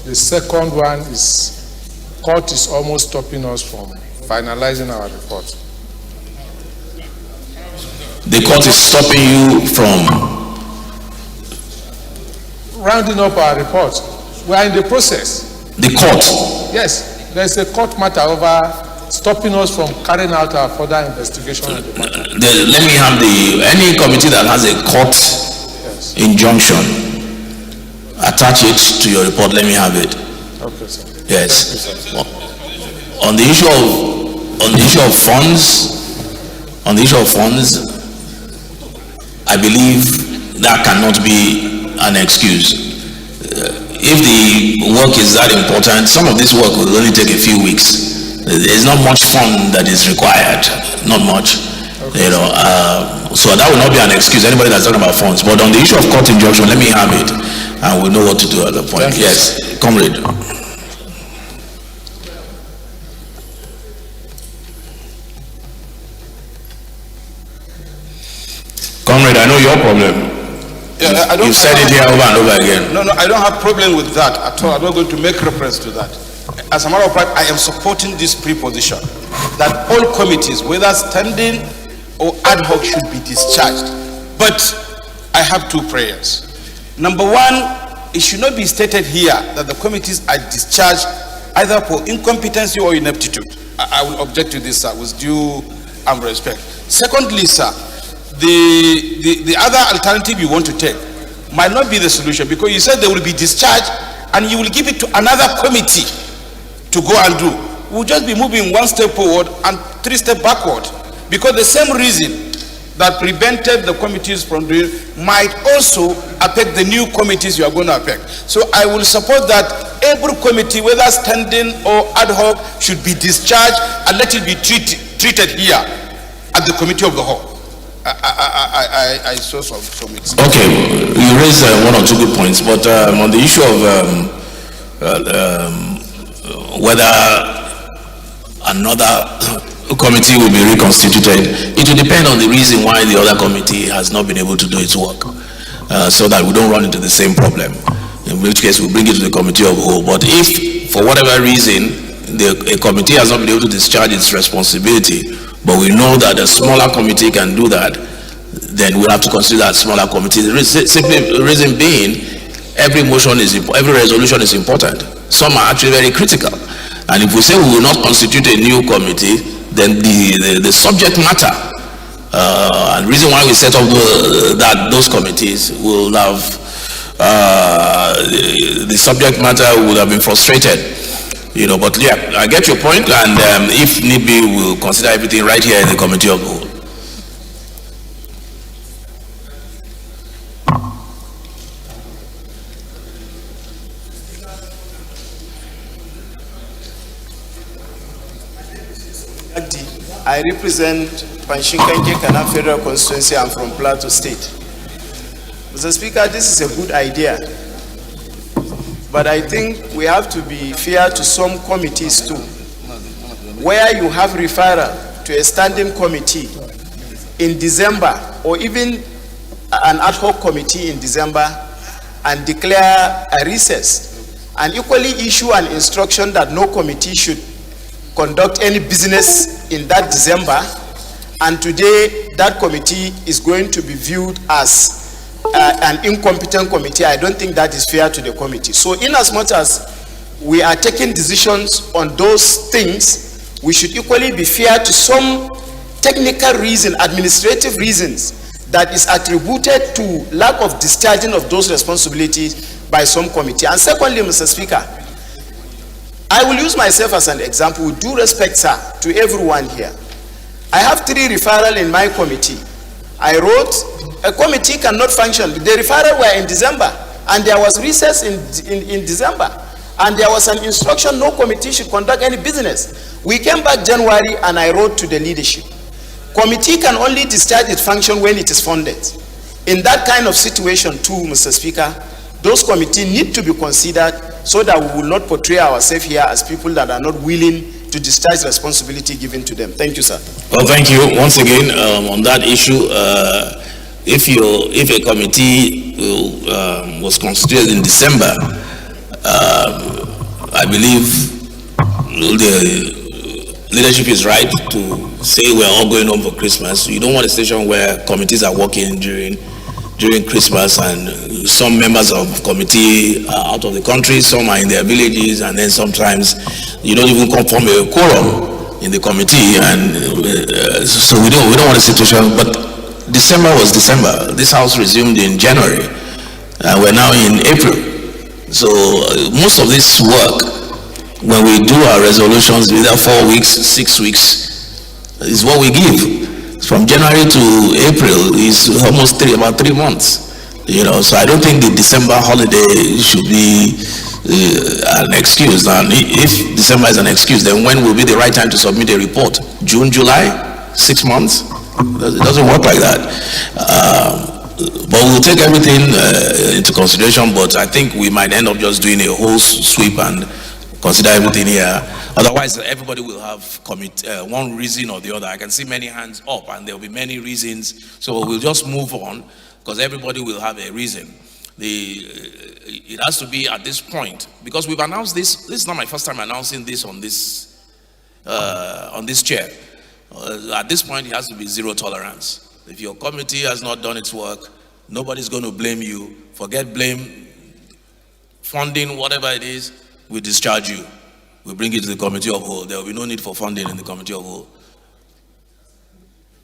The second one is, court is almost stopping us from finalizing our report. The court is stopping you from rounding up our report. We are in the process. The court? Yes, there's a court matter over stopping us from carrying out our further investigation on the matter. Let me have any committee that has a court injunction, attach it to your report. Let me have it. Okay, sir. Yes. On the issue of funds, I believe that cannot be an excuse. If the work is that important, some of this work will only take a few weeks. There's not much fund that is required, not much. Okay. You know, so that will not be an excuse. Anybody that's talking about funds, but on the issue of court injunction, let me have it, and we'll know what to do at the point. Yes, comrade. Comrade, I know your problem. Yeah, I don't. You've said it here over and over again. No, I don't have problem with that at all. I'm not going to make reference to that. As a matter of fact, I am supporting this preposition that all committees, whether standing or ad hoc, should be discharged. But I have two prayers. Number one, it should not be stated here that the committees are discharged either for incompetency or ineptitude. I will object to this, sir, with due respect. Secondly, sir, the other alternative you want to take might not be the solution, because you said they will be discharged and you will give it to another committee to go and do. We'll just be moving one step forward and 3 steps backward, because the same reason that prevented the committees from doing might also affect the new committees you are going to affect. So I will support that every committee, whether standing or ad hoc, should be discharged and let it be treated here at the committee of the whole. I saw some mix. Okay, you raised one or two good points, but on the issue of whether another committee will be reconstituted, it will depend on the reason why the other committee has not been able to do its work, so that we don't run into the same problem, in which case we'll bring it to the committee of the whole. But if for whatever reason a committee has not been able to discharge its responsibility, but we know that a smaller committee can do that, then we'll have to consider that smaller committee. The reason being, every resolution is important. Some are actually very critical. And if we say we will not constitute a new committee, then the subject matter, and reason why we set up those committees will have, the subject matter would have been frustrated. You know, but yeah, I get your point, and if need be, we'll consider everything right here in the committee of the whole. I represent Panshinkanke Kana Federal Constituency. I'm from Plateau State. Mr. Speaker, this is a good idea. But I think we have to be fair to some committees too. Where you have referral to a standing committee in December, or even an ad hoc committee in December, and declare a recess, and equally issue an instruction that no committee should conduct any business in that December, and today that committee is going to be viewed as an incompetent committee. I don't think that is fair to the committee. So in as much as we are taking decisions on those things, we should equally be fair to some technical reason, administrative reasons that is attributed to lack of discharging of those responsibilities by some committee. And secondly, Mr. Speaker, I will use myself as an example with due respect, sir, to everyone here. I have 3 referrals in my committee. I wrote, a committee cannot function. The referrals were in December, and there was recess in December, and there was an instruction no committee should conduct any business. We came back January, and I wrote to the leadership. Committee can only discharge its function when it is funded. In that kind of situation too, Mr. Speaker, those committees need to be considered so that we will not portray ourselves here as people that are not willing to discharge responsibility given to them. Thank you, sir. Well, thank you once again on that issue. If a committee was constituted in December, I believe the leadership is right to say we're all going home for Christmas. You don't want a situation where committees are working during Christmas, and some members of committee are out of the country, some are in their villages, and then sometimes you don't even confirm a quorum in the committee, and so we don't want a situation. But December was December. This house resumed in January, and we're now in April. So most of this work, when we do our resolutions, either 4 weeks, 6 weeks, is what we give. From January to April is almost about 3 months, you know. So I don't think the December holiday should be an excuse. And if December is an excuse, then when will be the right time to submit a report? June, July, 6 months? It doesn't work like that. But we'll take everything into consideration. But I think we might end up just doing a whole sweep and consider everything here. Otherwise, everybody will have one reason or the other. I can see many hands up, and there will be many reasons. So we'll just move on, because everybody will have a reason. It has to be at this point, because we've announced this. This is not my first time announcing this on this chair. At this point, it has to be zero tolerance. If your committee has not done its work, nobody's going to blame you. Forget blame, funding, whatever it is, we discharge you. We bring it to the committee of whole. There will be no need for funding in the committee of whole.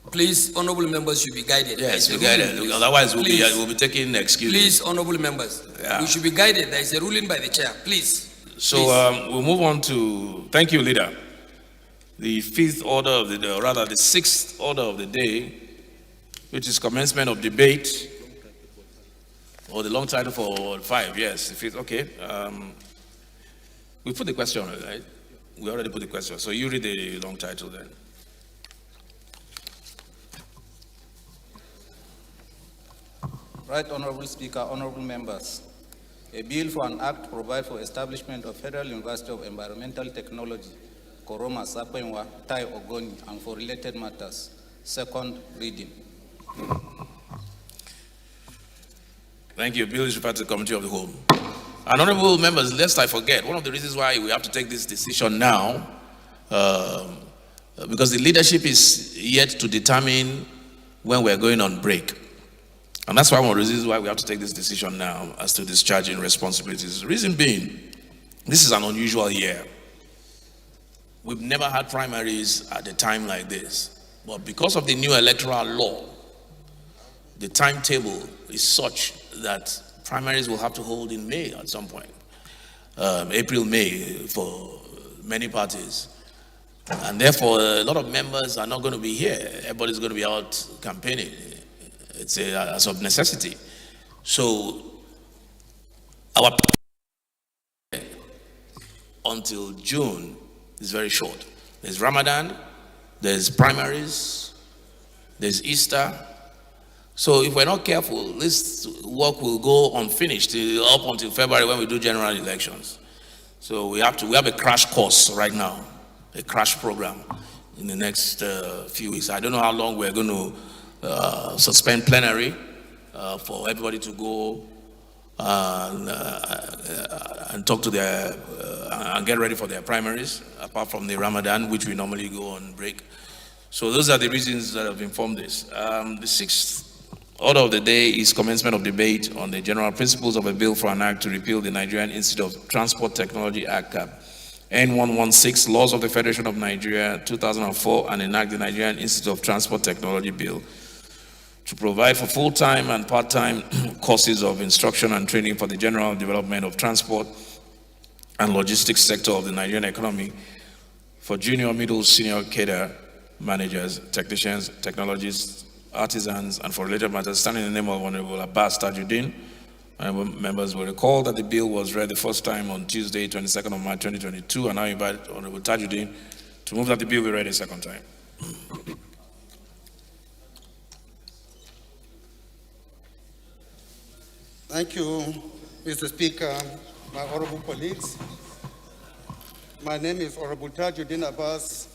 Please, honorable members should be guided. Yes, be guided. Otherwise, we'll be taking excuses. Please, honorable members, we should be guided. There is a ruling by the chair. Please. So we'll move on to, thank you, leader. The 5th order of the day, or rather the 6th order of the day, which is commencement of debate, or the long title for 5, yes, the 5th, okay. We put the question, right? We already put the question. So you read the long title then. Right, Honorable Speaker, honorable members. A bill for an act provide for establishment of Federal University of Environmental Technology, Koroma, Sapenwa, Tai Ogoni, and for related matters. Second reading. Thank you. Bill is referred to the Committee of the Whole. And honorable members, lest I forget, one of the reasons why we have to take this decision now, because the leadership is yet to determine when we're going on break. And that's one of the reasons why we have to take this decision now as to discharging responsibilities. The reason being, this is an unusual year. We've never had primaries at a time like this. But because of the new electoral law, the timetable is such that primaries will have to hold in May at some point. April, May for many parties. And therefore, a lot of members are not going to be here. Everybody's going to be out campaigning. It's a sort of necessity. So, our until June is very short. There's Ramadan, there's primaries, there's Easter. So if we're not careful, this work will go unfinished up until February when we do general elections. So we have a crash course right now, a crash program in the next few weeks. I don't know how long we're going to suspend plenary for everybody to go and talk to their and get ready for their primaries, apart from the Ramadan, which we normally go on break. So those are the reasons that have informed this. The 6th order of the day is commencement of debate on the general principles of a bill for an act to repeal the Nigerian Institute of Transport Technology Act, N116, Laws of the Federation of Nigeria 2004, and enact the Nigerian Institute of Transport Technology Bill to provide for full-time and part-time courses of instruction and training for the general development of transport and logistics sector of the Nigerian economy for junior, middle, senior cadre managers, technicians, technologists, artisans, and for related matters, standing in the name of Honorable Abbas Tajuddin. Members will recall that the bill was read the first time on Tuesday, 22nd of March 2022, and I invite Honorable Tajuddin to move that the bill be read a second time. Thank you, Mr. Speaker, my honorable colleagues. My name is Honorable Tajuddin Abbas.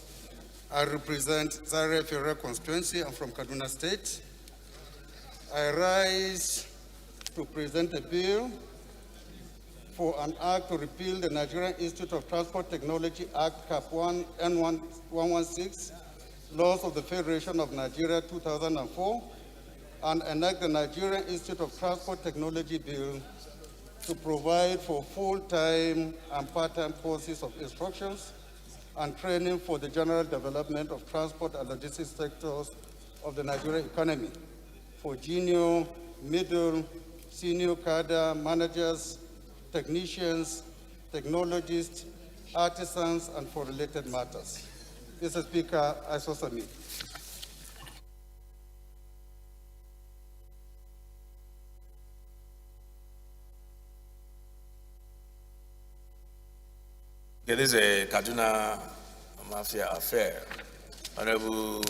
I represent Zaria Federal Constituency. I'm from Kaduna State. I rise to present a bill for an act to repeal the Nigerian Institute of Transport Technology Act Cap 1 N116, Laws of the Federation of Nigeria 2004, and enact the Nigerian Institute of Transport Technology Bill to provide for full-time and part-time courses of instructions and training for the general development of transport and logistics sectors of the Nigerian economy for junior, middle, senior cadre managers, technicians, technologists, artisans, and for related matters. Mr. Speaker, I so submit. It is a Kaduna Mafia affair. Honorable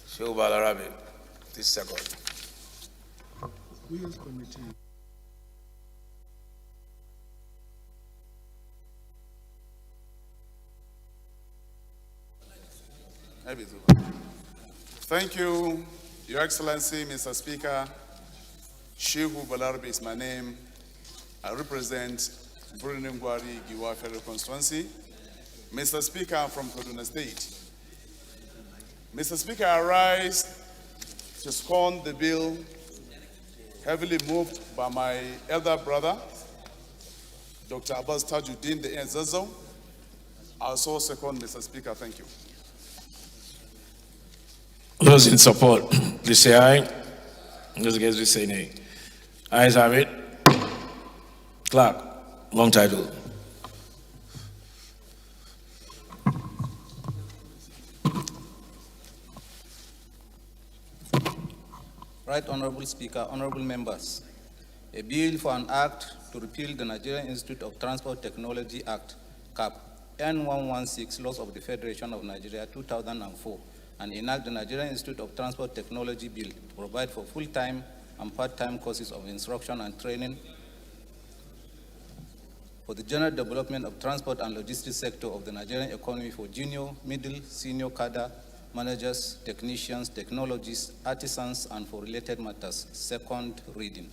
Shehu Balarabe, this second. Thank you, Your Excellency, Mr. Speaker. Shehu Balarabe is my name. I represent Burunimgwari Giwa Federal Constituency. Mr. Speaker, I'm from Kaduna State. Mr. Speaker, I rise to scorn the bill heavily moved by my elder brother, Dr. Abbas Tajuddin, the Nzazo. I also second, Mr. Speaker. Thank you. Those in support, please say aye. Those against, please say nay. Ayes have it. Clerk, long title. Right Honorable Speaker, honorable members, a bill for an act to repeal the Nigerian Institute of Transport Technology Act, CAP N116, Laws of the Federation of Nigeria 2004, and enact the Nigerian Institute of Transport Technology Bill to provide for full-time and part-time courses of instruction and training for the general development of transport and logistics sector of the Nigerian economy for junior, middle, senior cadre, managers, technicians, technologists, artisans, and for related matters. Second reading.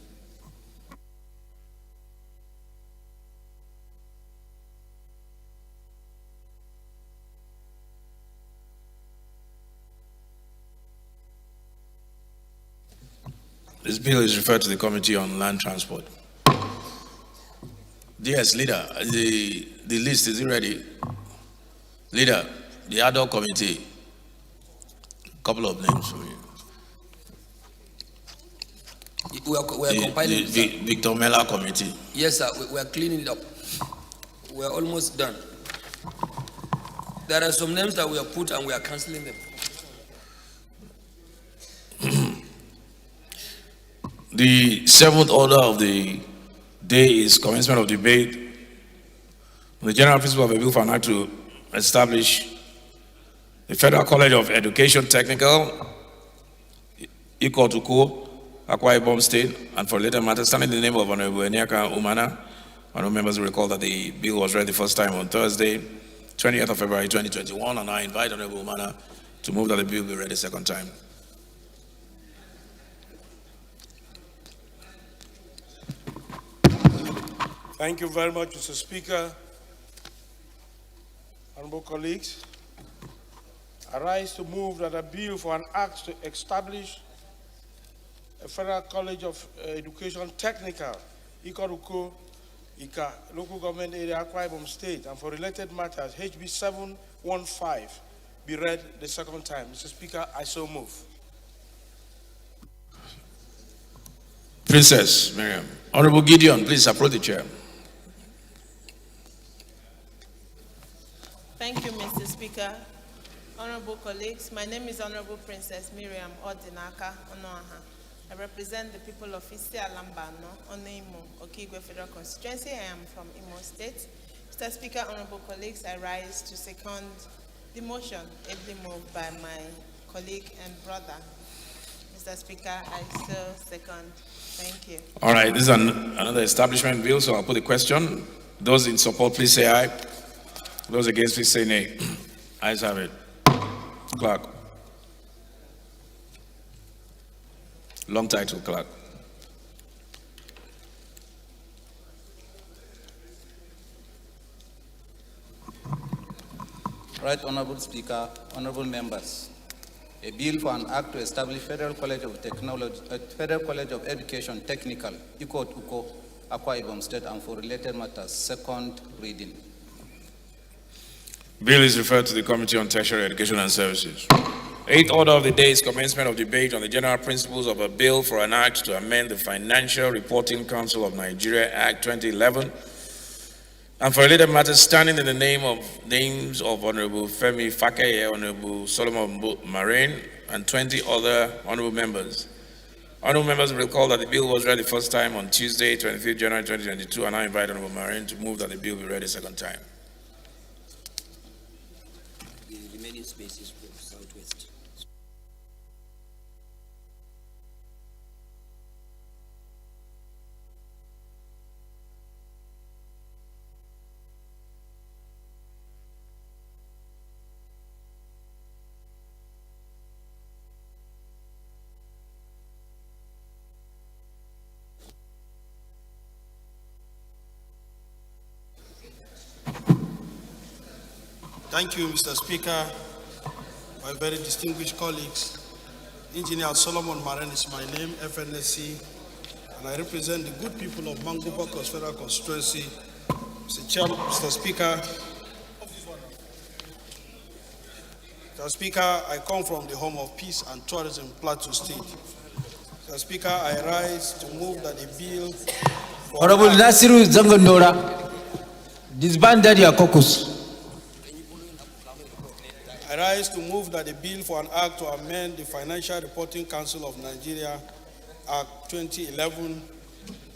This bill is referred to the Committee on Land Transport. Yes, leader, the list is ready. Leader, the ad hoc committee. Couple of names for you. We are compiling the Victor Mela committee. Yes, sir. We are cleaning it up. We are almost done. There are some names that we have put and we are cancelling them. The seventh order of the day is commencement of debate. The general principle of a bill for an act to establish the Federal College of Education Technical, equal to Co, Akwa Ibom State, and for later matters, standing in the name of Honorable Enyaka Umana. Honorable members will recall that the bill was read the first time on Thursday, 20th of February 2021, and I invite Honorable Umana to move that the bill be read a second time. Thank you very much, Mr. Speaker. Honorable colleagues, I rise to move that a bill for an act to establish a Federal College of Education Technical, Ikoruko, Ika, Local Government Area, Akwa Ibom State, and for related matters, HB 715, be read the second time. Mr. Speaker, I so move. Princess Miriam. Honorable Gideon, please approach the chair. Thank you, Mr. Speaker. Honorable colleagues, my name is Honorable Princess Miriam Odinaka Onoaha. I represent the people of Isi Alambano, Oneimo, Okigwe Federal Constituency. I am from Imo State. Mr. Speaker, honorable colleagues, I rise to second the motion ably moved by my colleague and brother. Mr. Speaker, I still second. Thank you. All right, this is another establishment bill, so I'll put the question. Those in support, please say aye. Those against, please say nay. Ayes have it. Clerk. Long title, clerk. Right Honorable Speaker, honorable members, a bill for an act to establish Federal College of Technology, Federal College of Education Technical, Uko, Akwa Ibom State, and for related matters, second reading. Bill is referred to the Committee on Tertiary Education and Services. Eighth order of the day is commencement of debate on the general principles of a bill for an act to amend the Financial Reporting Council of Nigeria Act 2011 and for related matters standing in the names of Honorable Femi Fakeye, Honorable Solomon Marine, and 20 other honorable members. Honorable members will recall that the bill was read the first time on Tuesday, 25th January 2022, and I invite Honorable Marine to move that the bill be read a second time. The remaining spaces for Southwest. Thank you, Mr. Speaker, my very distinguished colleagues. Engineer Solomon Maren is my name, FNSC, and I represent the good people of Mangubokos Federal Constituency. Mr. Speaker, I come from the home of peace and tourism, Plateau State. Mr. Speaker, I rise to move that the bill... Honorable Nasiru Zangondora, disbanded your caucus. I rise to move that the bill for an act to amend the Financial Reporting Council of Nigeria Act 2011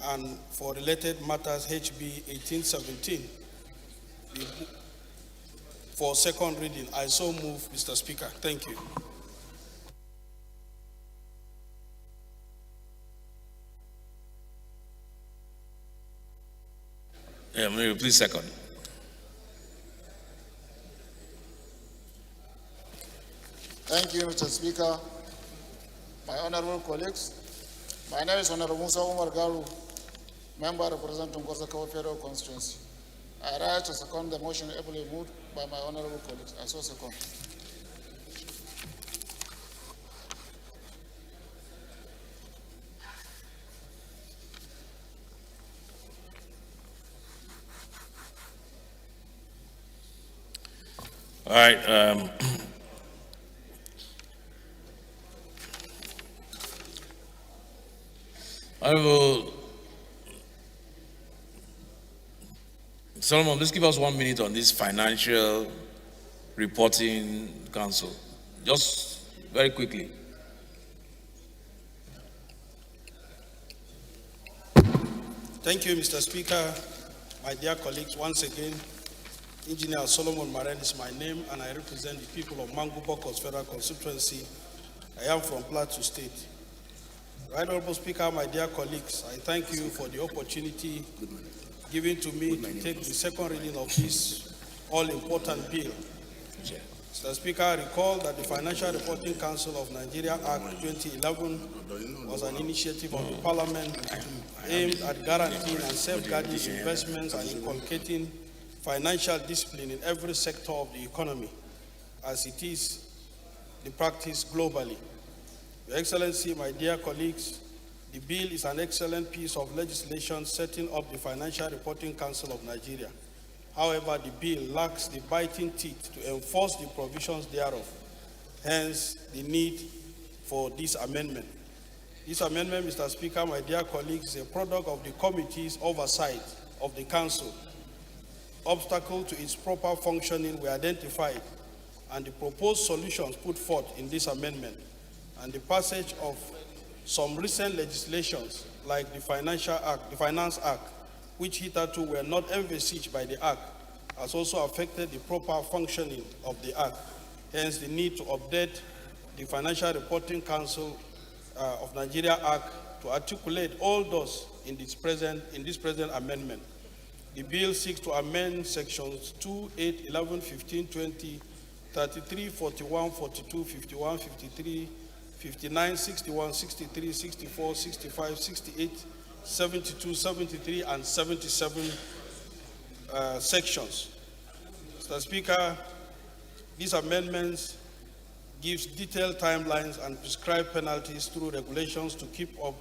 and for related matters HB 1817 for second reading. I so move, Mr. Speaker. Thank you. May you please second. Thank you, Mr. Speaker. My honorable colleagues, my name is Honorable Musa Umar Garu, member representing Kosakawa Federal Constituency. I rise to second the motion ably moved by my honorable colleagues. I so second. All right. Honorable Solomon, please give us 1 minute on this Financial Reporting Council. Just very quickly. Thank you, Mr. Speaker. My dear colleagues, once again, Engineer Solomon Maren is my name, and I represent the people of Mangubokos Federal Constituency. I am from Plateau State. Right Honorable Speaker, my dear colleagues, I thank you for the opportunity given to me to take the second reading of this all-important bill. Mr. Speaker, recall that the Financial Reporting Council of Nigeria Act 2011 was an initiative of the Parliament aimed at guaranteeing and safeguarding investments and inculcating financial discipline in every sector of the economy, as it is the practice globally. Your Excellency, my dear colleagues, the bill is an excellent piece of legislation setting up the Financial Reporting Council of Nigeria. However, the bill lacks the biting teeth to enforce the provisions thereof, hence the need for this amendment. This amendment, Mr. Speaker, my dear colleagues, is a product of the committee's oversight of the Council. obstacles to its proper functioning were identified, and the proposed solutions put forth in this amendment, and the passage of some recent legislations like the Finance Act, which hitherto were not envisaged by the Act, has also affected the proper functioning of the Act. Hence, the need to update the Financial Reporting Council of Nigeria Act to articulate all those in this present amendment. The bill seeks to amend sections 2, 8, 11, 15, 20, 33, 41, 42, 51, 53, 59, 61, 63, 64, 65, 68, 72, 73, and 77 sections. Mr. Speaker, these amendments gives detailed timelines and prescribe penalties through regulations to keep up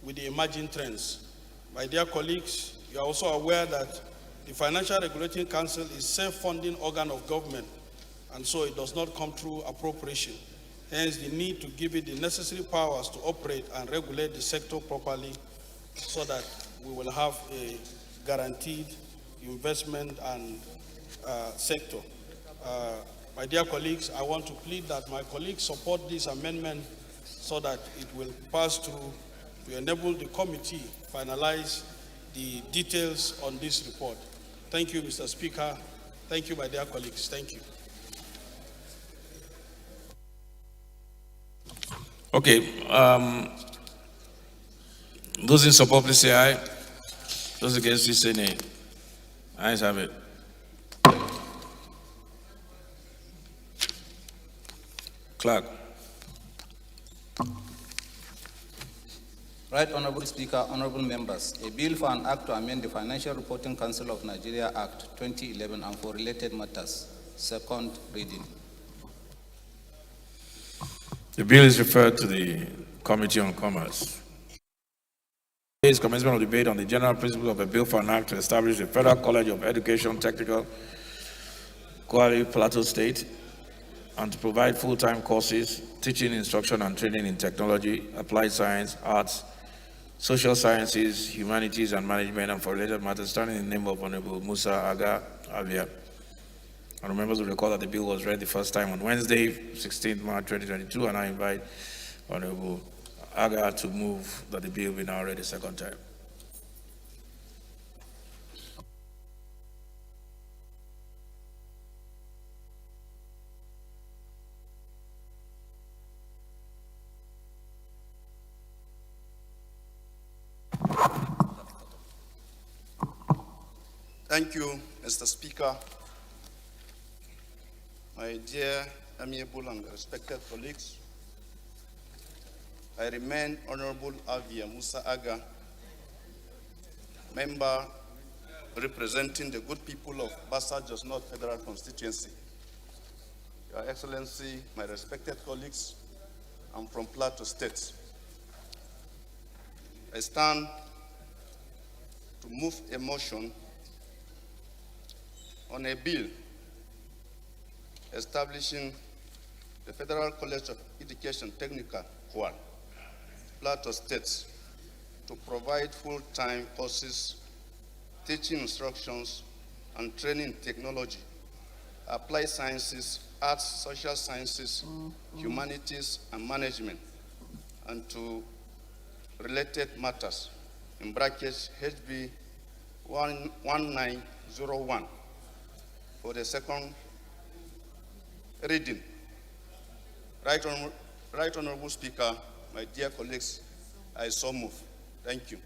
with the emerging trends. My dear colleagues, you are also aware that the Financial Regulating Council is a self-funding organ of government, and so it does not come through appropriation. Hence, the need to give it the necessary powers to operate and regulate the sector properly so that we will have a guaranteed investment and sector. My dear colleagues, I want to plead that my colleagues support this amendment so that it will pass through to enable the committee to finalize the details on this report. Thank you, Mr. Speaker. Thank you, my dear colleagues. Thank you. Okay. Those in support, please say aye. Those against, please say nay. Ayes have it. Clerk. Right Honorable Speaker, honorable members, a bill for an act to amend the Financial Reporting Council of Nigeria Act 2011 and for related matters. Second reading. The bill is referred to the Committee on Commerce. Today's commencement of debate on the general principle of a bill for an act to establish the Federal College of Education Technical, Kwara, Plateau State, and to provide full-time courses, teaching, instruction, and training in technology, applied science, arts, social sciences, humanities, and management, and for related matters, standing in the name of Honorable Musa Aga Avia. And members will recall that the bill was read the first time on Wednesday, 16th March 2022, and I invite Honorable Aga to move that the bill be now read a second time. Thank you, Mr. Speaker. My dear, amiable, and respected colleagues, I remain Honorable Avia Musa Aga, member representing the good people of Bassa Jos North Federal Constituency. Your Excellency, my respected colleagues, I'm from Plateau State. I stand to move a motion on a bill establishing the Federal College of Education Technical, Kwara, Plateau State, to provide full-time courses, teaching instructions, and training technology, applied sciences, arts, social sciences, humanities, and management, and to related matters, in brackets HB 1901, for the second reading. Right Honorable Speaker, my dear colleagues, I so move. Thank you.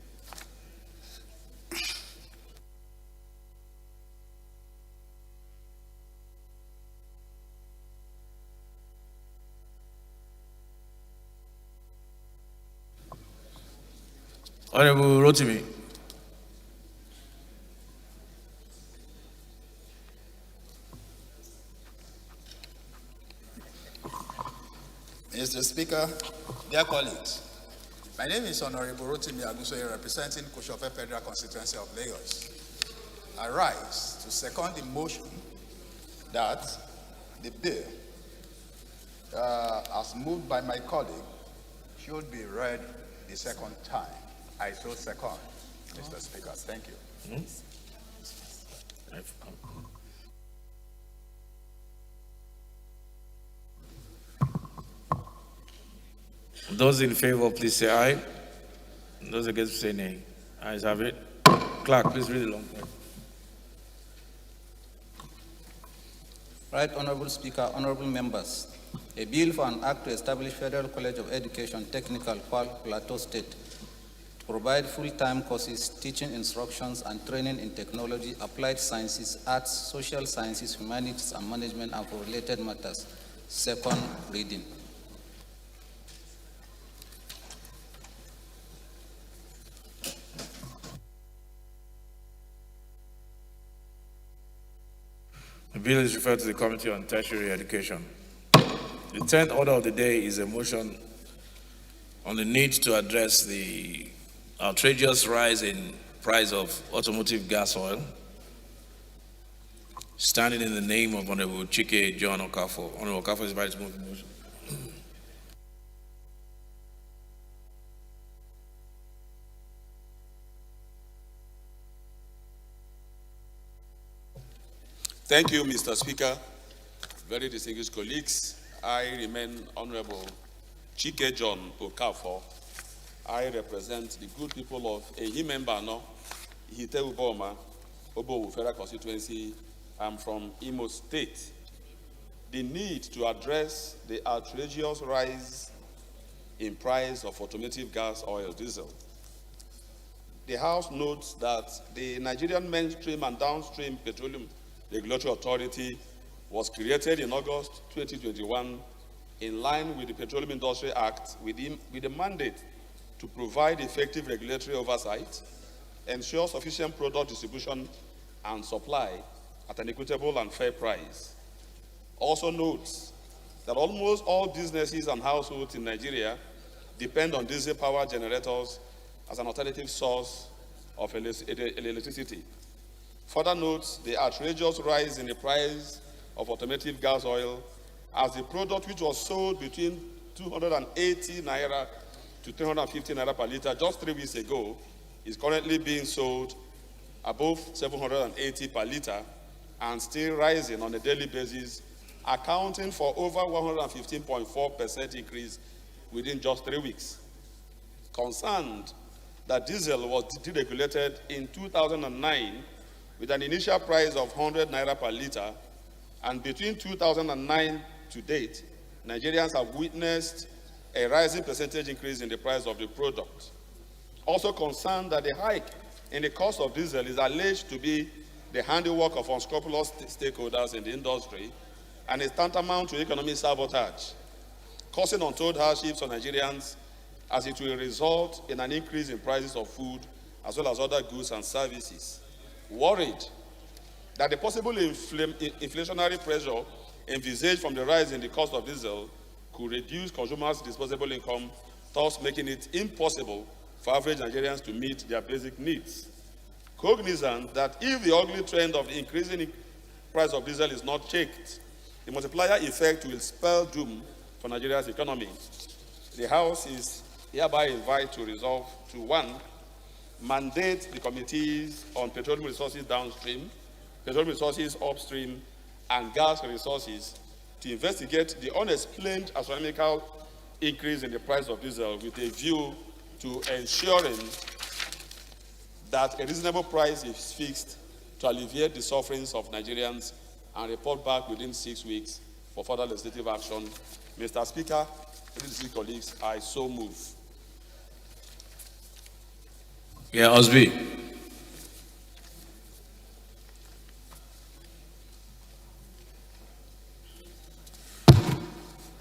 Honorable Rotimi. Mr. Speaker, dear colleagues, my name is Honorable Rotimi Agusoye, representing Koshofe Federal Constituency of Lagos. I rise to second the motion that the bill, as moved by my colleague, should be read the second time. I so second, Mr. Speaker. Thank you. Those in favor, please say aye. Those against, say nay. Ayes have it. Clerk, please read the long point. Right Honorable Speaker, honorable members, a bill for an act to establish Federal College of Education, Technical, Plateau State, to provide full-time courses, teaching instructions, and training in technology, applied sciences, arts, social sciences, humanities, and management, and for related matters. Second reading. The bill is referred to the Committee on Tertiary Education. The 10th order of the day is a motion on the need to address the outrageous rise in price of automotive gas oil. Standing in the name of Honorable Chike John Okafor. Honorable Okafor is invited to move the motion. Thank you, Mr. Speaker. Very distinguished colleagues, I remain Honorable Chike John Okafor. I represent the good people of Ehimembano, Ihiteuboma, Obowu Federal Constituency. I'm from Imo State. The need to address the outrageous rise in price of automotive gas oil diesel. The House notes that the Nigerian mainstream and downstream petroleum Regulatory Authority was created in August 2021 in line with the Petroleum Industry Act with the mandate to provide effective regulatory oversight, ensure sufficient product distribution and supply at an equitable and fair price. Also notes that almost all businesses and households in Nigeria depend on diesel power generators as an alternative source of electricity. Further notes the outrageous rise in the price of automotive gas oil as the product, which was sold between 280 naira to 350 naira per liter just 3 weeks ago, is currently being sold above 780 per liter and still rising on a daily basis, accounting for over 115.4% increase within just 3 weeks. Concerned that diesel was deregulated in 2009 with an initial price of 100 naira per liter, and between 2009 to date, Nigerians have witnessed a rising percentage increase in the price of the product. Also concerned that the hike in the cost of diesel is alleged to be the handiwork of unscrupulous stakeholders in the industry and is tantamount to economic sabotage, causing untold hardships on Nigerians as it will result in an increase in prices of food as well as other goods and services. Worried that the possible inflationary pressure envisaged from the rise in the cost of diesel could reduce consumers' disposable income, thus making it impossible for average Nigerians to meet their basic needs. Cognizant that if the ugly trend of the increasing price of diesel is not checked, the multiplier effect will spell doom for Nigeria's economy. The House is hereby invited to resolve to 1, mandate the committees on petroleum resources downstream, petroleum resources upstream, and gas resources to investigate the unexplained astronomical increase in the price of diesel with a view to ensuring that a reasonable price is fixed to alleviate the sufferings of Nigerians and report back within 6 weeks for further legislative action. Mr. Speaker, ladies colleagues, I so move. Yeah, Osby.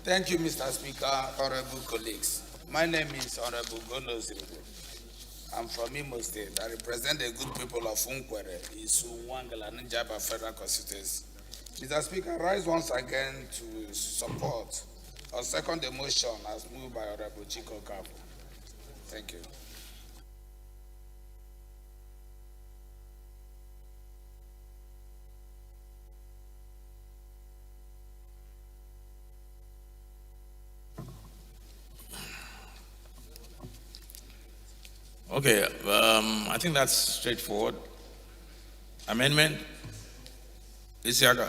Thank you, Mr. Speaker, honorable colleagues. My name is Honorable Gono Ziribo. I'm from Imo State. I represent the good people of Unkwere, Isu, Wangala, Njaba Federal Constituency. Mr. Speaker, I rise once again to support or second the motion as moved by Honorable Chike Okafor. Thank you. Okay, I think that's straightforward. Amendment? Isiaka.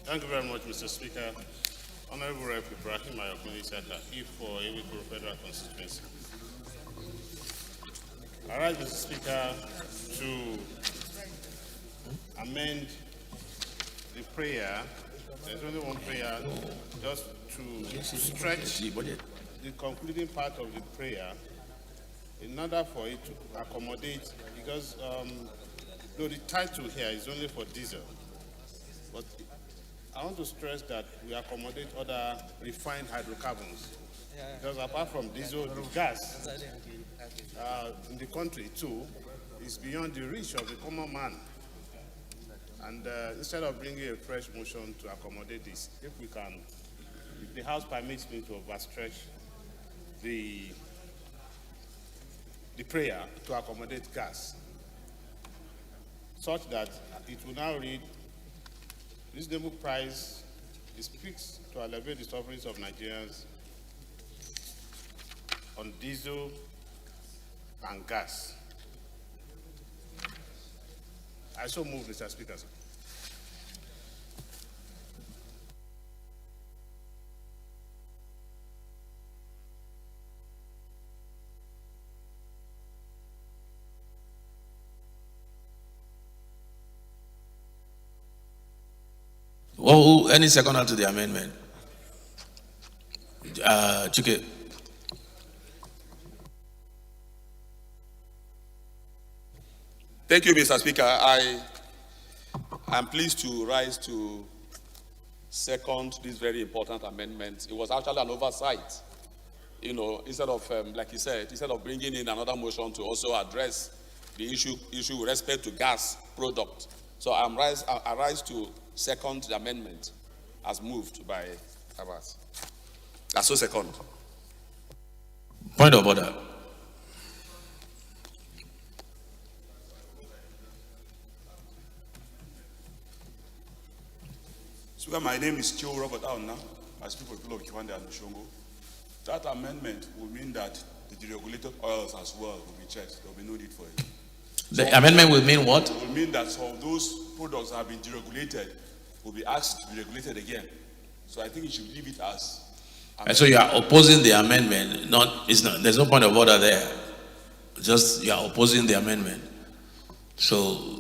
Thank you very much, Mr. Speaker. Honorable Rep. Ibrahim Ayokuni Saka, E for Ewiko Federal Constituency. I rise, Mr. Speaker, to amend the prayer. There's only one prayer, just to stretch the concluding part of the prayer in order for it to accommodate, because though the title here is only for diesel, but I want to stress that we accommodate other refined hydrocarbons. Because apart from diesel, the gas in the country too is beyond the reach of the common man. And instead of bringing a fresh motion to accommodate this, if the House permits me to overstretch the prayer to accommodate gas, such that it will now read, reasonable price is fixed to alleviate the sufferings of Nigerians on diesel and gas. I so move, Mr. Speaker. Sir. Oh, any second to the amendment? Chike. Thank you, Mr. Speaker. I am pleased to rise to second this very important amendment. It was actually an oversight. You know, instead of, like you said, instead of bringing in another motion to also address the issue with respect to gas product. So I rise to second the amendment as moved by Abbas. That's so second. Point of order. Speaker, my name is Cho Robert Auna. I speak for the people of Kiwande and Oshongo. That amendment will mean that the deregulated oils as well will be checked. There will be no need for it. The amendment will mean what? It will mean that some of those products that have been deregulated will be asked to be regulated again. So I think you should leave it as. And so you are opposing the amendment. There's no point of order there. Just you are opposing the amendment. So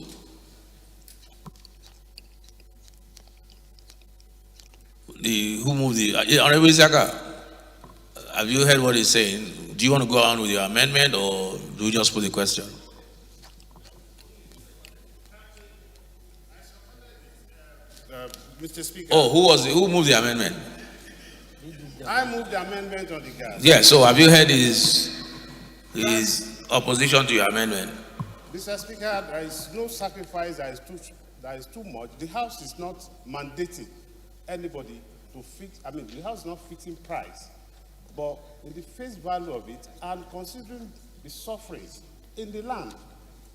who moved the Honorable Isaka, have you heard what he's saying? Do you want to go on with your amendment or do you just put the question? Mr. Speaker. Oh, who moved the amendment? I moved the amendment on the gas. Yeah, so have you heard his opposition to your amendment? Mr. Speaker, there is no sacrifice that is too much. The House is not mandating anybody to fix, the House is not fixing price. But in the face value of it and considering the sufferings in the land,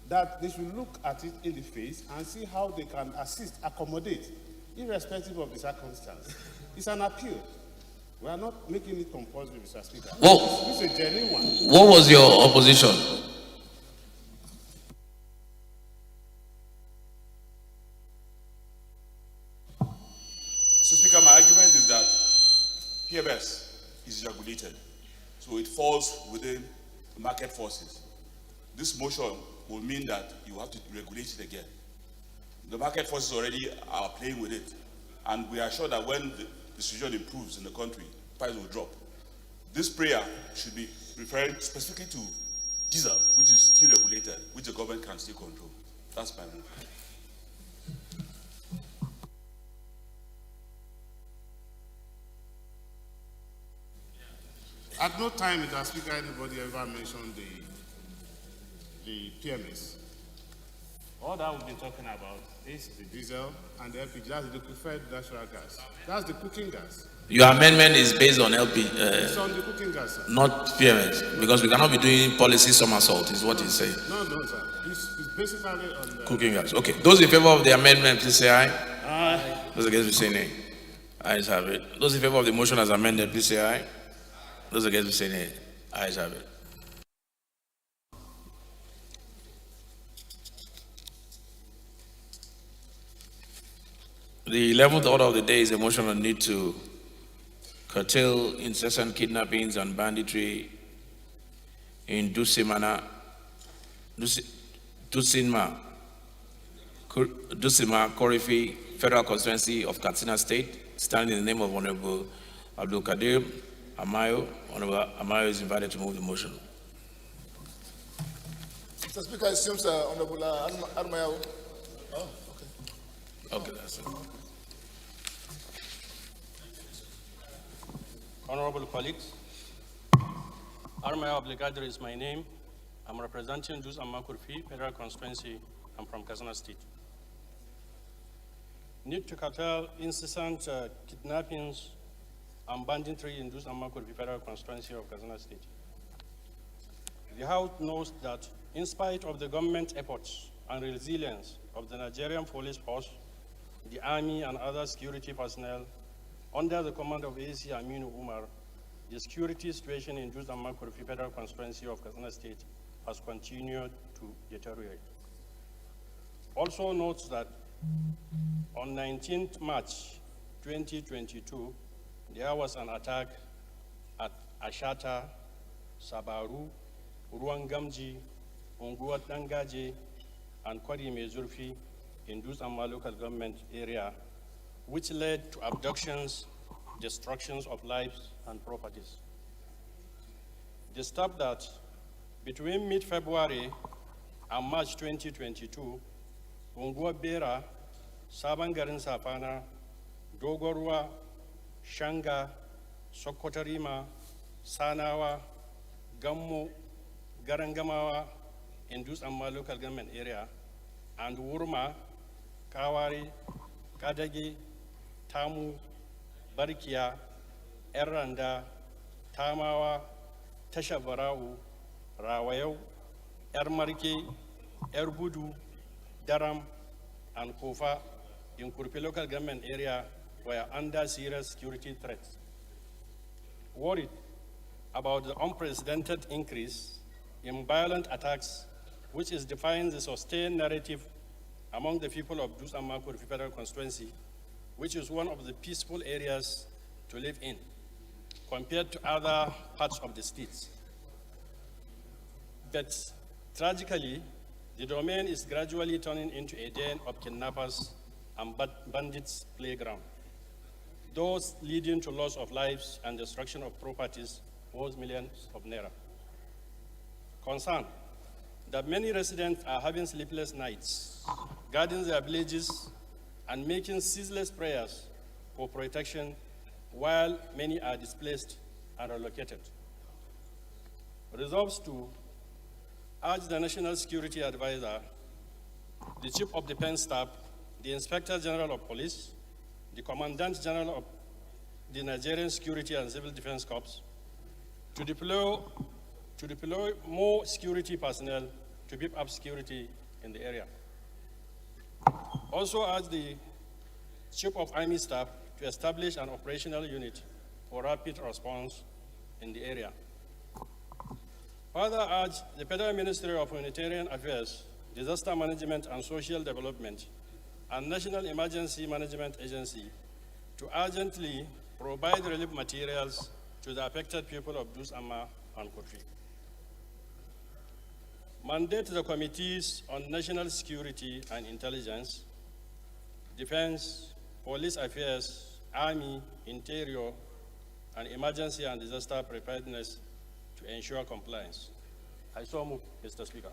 that they should look at it in the face and see how they can assist, accommodate, irrespective of the circumstance. It's an appeal. We are not making it compulsory, Mr. Speaker. It's a genuine one. What was your opposition? Mr. Speaker, my argument is that PMS is regulated. So it falls within the market forces. This motion will mean that you have to regulate it again. The market forces already are playing with it. And we are sure that when the situation improves in the country, price will drop. This prayer should be referring specifically to diesel, which is still regulated, which the government can still control. That's my move. At no time, Mr. Speaker, anybody ever mentioned the PMS. All that we've been talking about is the diesel and the LPG. That's the liquefied natural gas. That's the cooking gas. Your amendment is based on LP. It's on the cooking gas, sir. Not PMS, because we cannot be doing policy somersault, is what he's saying. No, sir. It's basically on the Cooking gas. Okay. Those in favor of the amendment, please say aye. Aye. Those against, please say nay. Ayes have it. Those in favor of the motion as amended, please say aye. Those against, please say nay. Ayes have it. The 11th order of the day is a motion on need to curtail incessant kidnappings and banditry in Dusima, Korifi, Federal Constituency of Katsina State, standing in the name of Honorable Abdul Kadir Amayo. Honorable Amayo is invited to move the motion. Mr. Speaker, it assumes Honorable Armayao. Oh, okay. Okay, that's it. Honorable colleagues, Armaya Abdelkader is my name. I'm representing Dus Kurfi, Federal Constituency. I'm from Katsina State. Need to curtail incessant kidnappings and banditry in Dus Kurfi, Federal Constituency of Katsina State. The House knows that in spite of the government efforts and resilience of the Nigerian police force, the army and other security personnel, under the command of AAC Aminu Umar, the security situation in Dus Kurfi, Federal Constituency of Katsina State has continued to deteriorate. Also notes that on 19th March 2022, there was an attack at Ashata, Sabaru, Ruangamji, Unguat Dangaje, and Kwari Mezurfi in Dus local government area, which led to abductions, destructions of lives and properties. Disturbed that between mid-February and March 2022, Ungwa Bera, Sabangarin Sapana, Dogorwa, Shanga, Sokotarima, Sanawa, Gammo, Garangamawa, in Dus local government area, and Wurma, Kawari, Kadagi, Tamu, Barikia, Erranda, Tamawa, Tashabarau, Rawayau, Ermariki, Erbudu, Daram, and Kofa in Kurpi local government area were under serious security threats. Worried about the unprecedented increase in violent attacks, which is defying the sustained narrative among the people of Dus Kurfi Federal Constituency, which is one of the peaceful areas to live in, compared to other parts of the states. But tragically, the domain is gradually turning into a den of kidnappers and bandits' playground, those leading to loss of lives and destruction of properties worth millions of naira. Concern that many residents are having sleepless nights, guarding their villages and making ceaseless prayers for protection while many are displaced and relocated. Resolves to urge the National Security Advisor, the Chief of Defense Staff, the Inspector General of Police, the Commandant General of the Nigerian Security and Civil Defense Corps to deploy more security personnel to beef up security in the area. Also urge the Chief of Army Staff to establish an operational unit for rapid response in the area. Further urge the Federal Ministry of Humanitarian Affairs, Disaster Management and Social Development, and National Emergency Management Agency to urgently provide relief materials to the affected people of Dus and Kurfi. Mandate the committees on national security and intelligence, defense, police affairs, army, interior, and emergency and disaster preparedness to ensure compliance. I so move, Mr. Speaker.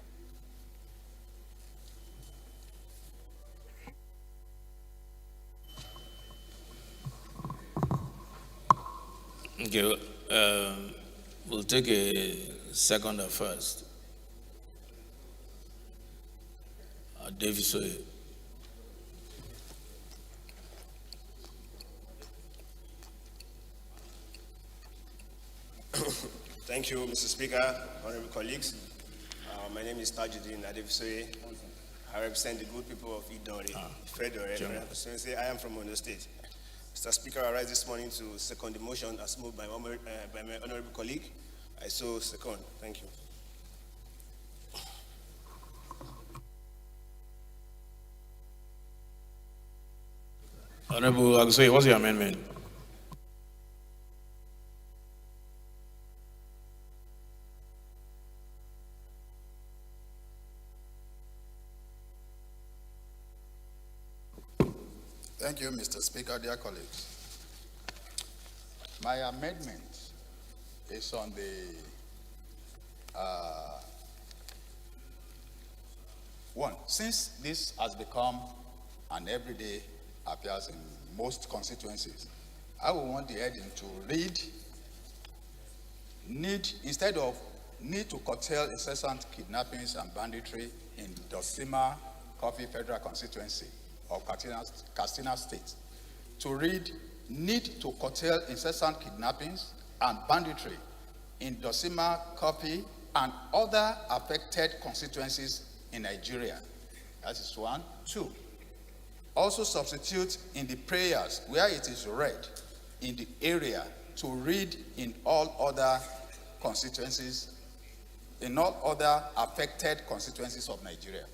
Okay, we'll take a second or first. Davis. Thank you, Mr. Speaker, honorable colleagues. My name is Tajuddin Adevisoye. I represent the good people of Idore, Federal Constituency. I am from Ondo State. Mr. Speaker, I rise this morning to second the motion as moved by my honorable colleague. I so second. Thank you. Honorable Agusoye, what's your amendment? Thank you, Mr. Speaker, dear colleagues. My amendment is on the one. Since this has become an everyday appears in most constituencies, I would want the heading to read instead of need to curtail incessant kidnappings and banditry in Dosima Coffee Federal Constituency of Katsina State, to read need to curtail incessant kidnappings and banditry in Dosima Coffee and other affected constituencies in Nigeria. That is one. Two, also substitute in the prayers where it is read in the area to read in all other constituencies, in all other affected constituencies of Nigeria.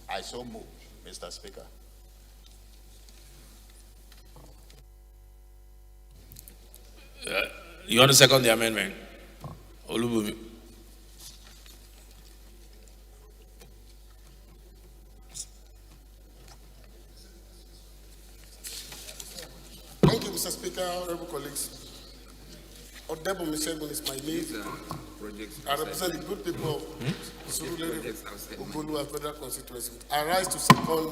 I so move, Mr. Speaker. You want to second the amendment? Olubumi. Thank you, Mr. Speaker, honorable colleagues. Odebo Mishegun is my name. I represent the good people of Surulere, Ugulu, and Federal Constituency. I rise to second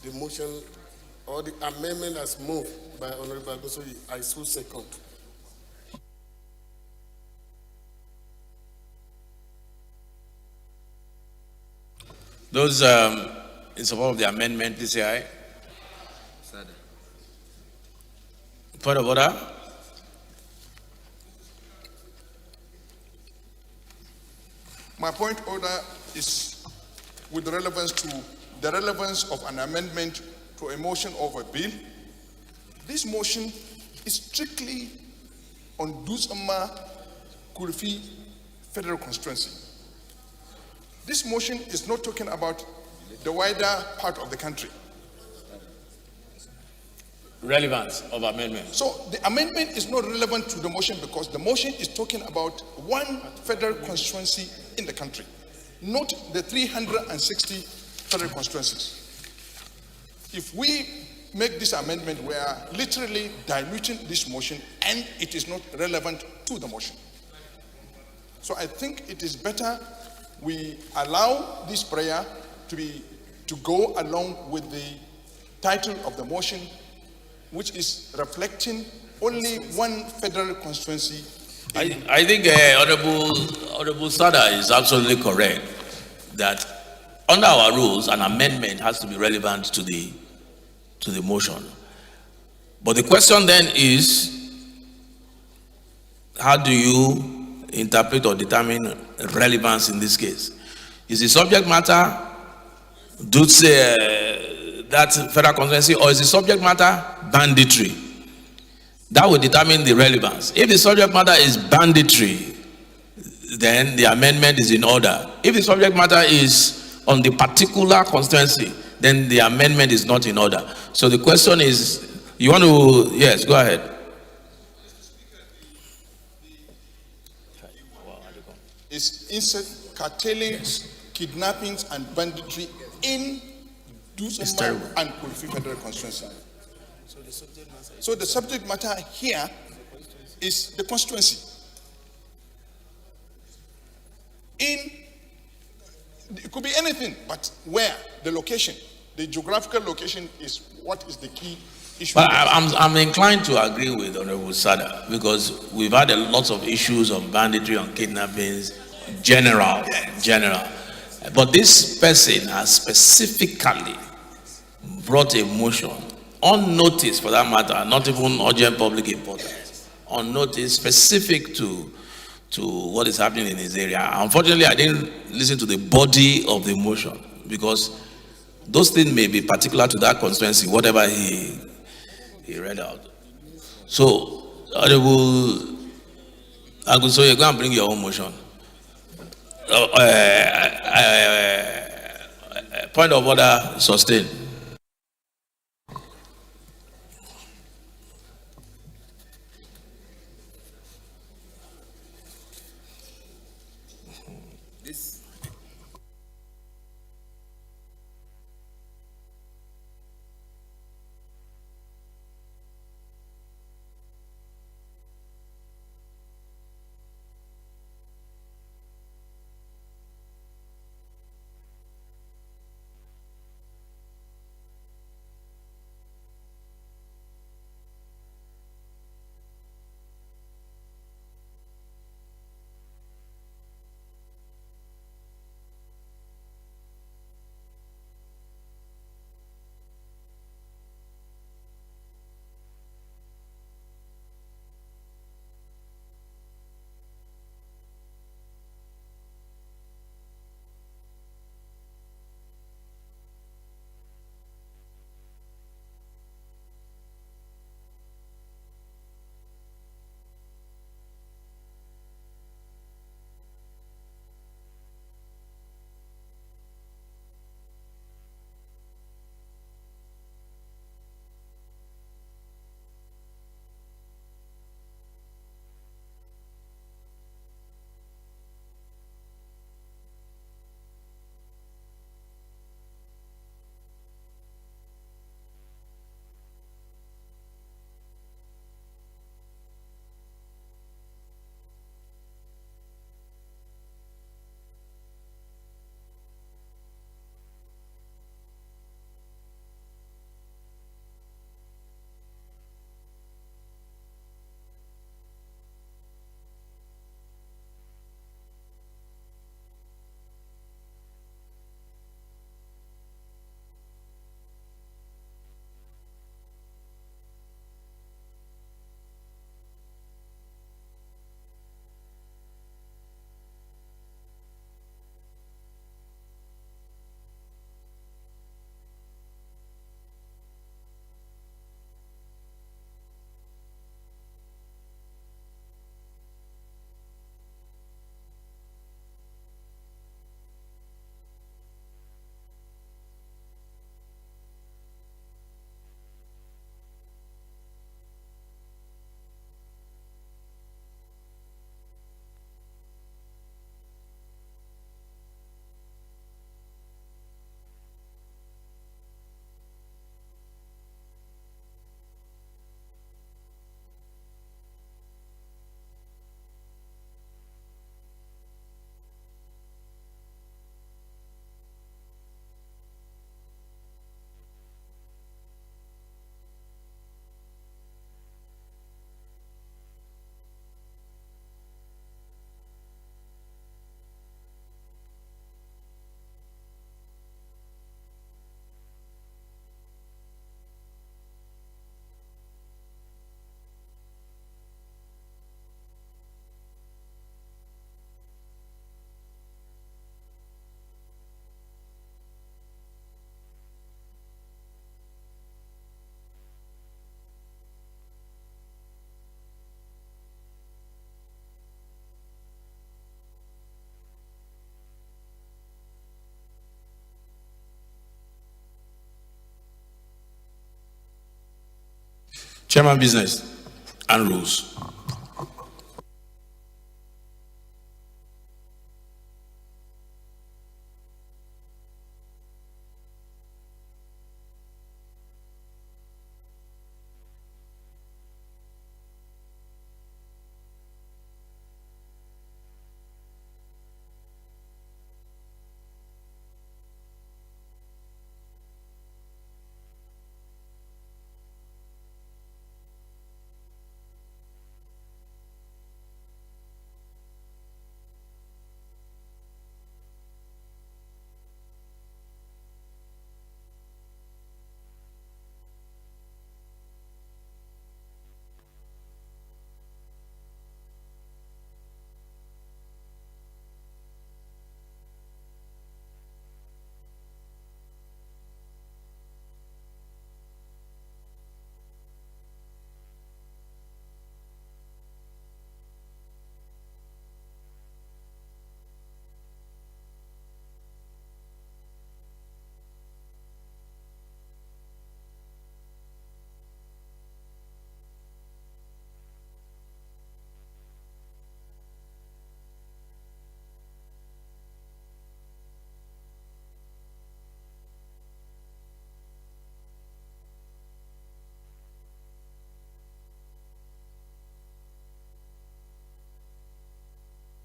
the motion or the amendment as moved by Honorable Agusoye. I so second. Those in support of the amendment, please say aye. Point of order. My point of order is with relevance to the relevance of an amendment to a motion of a bill. This motion is strictly on Dusama Kurifi Federal Constituency. This motion is not talking about the wider part of the country. Relevance of amendment. So the amendment is not relevant to the motion because the motion is talking about one federal constituency in the country, not the 360 federal constituencies. If we make this amendment, we are literally diluting this motion and it is not relevant to the motion. So I think it is better we allow this prayer to go along with the title of the motion, which is reflecting only one federal constituency. I think Honorable Sada is absolutely correct that under our rules, an amendment has to be relevant to the motion. But the question then is, how do you interpret or determine relevance in this case? Is the subject matter that federal constituency, or is the subject matter banditry? That will determine the relevance. If the subject matter is banditry, then the amendment is in order. If the subject matter is on the particular constituency, then the amendment is not in order. So the question is, you want to, yes, go ahead. Is curtailing kidnappings and banditry in Dusama and Kurifi Federal Constituency. So the subject matter here is the constituency. It could be anything, but where, the location, the geographical location is what is the key issue. But I'm inclined to agree with Honorable Sada because we've had a lot of issues on banditry, on kidnappings, general. But this person has specifically brought a motion on notice, for that matter, not even urgent public importance, on notice specific to what is happening in his area. Unfortunately, I didn't listen to the body of the motion because those things may be particular to that constituency, whatever he he read out. So, Honorable Agusoye, go and bring your own motion. Point of order, sustained. Chairman, business and rules.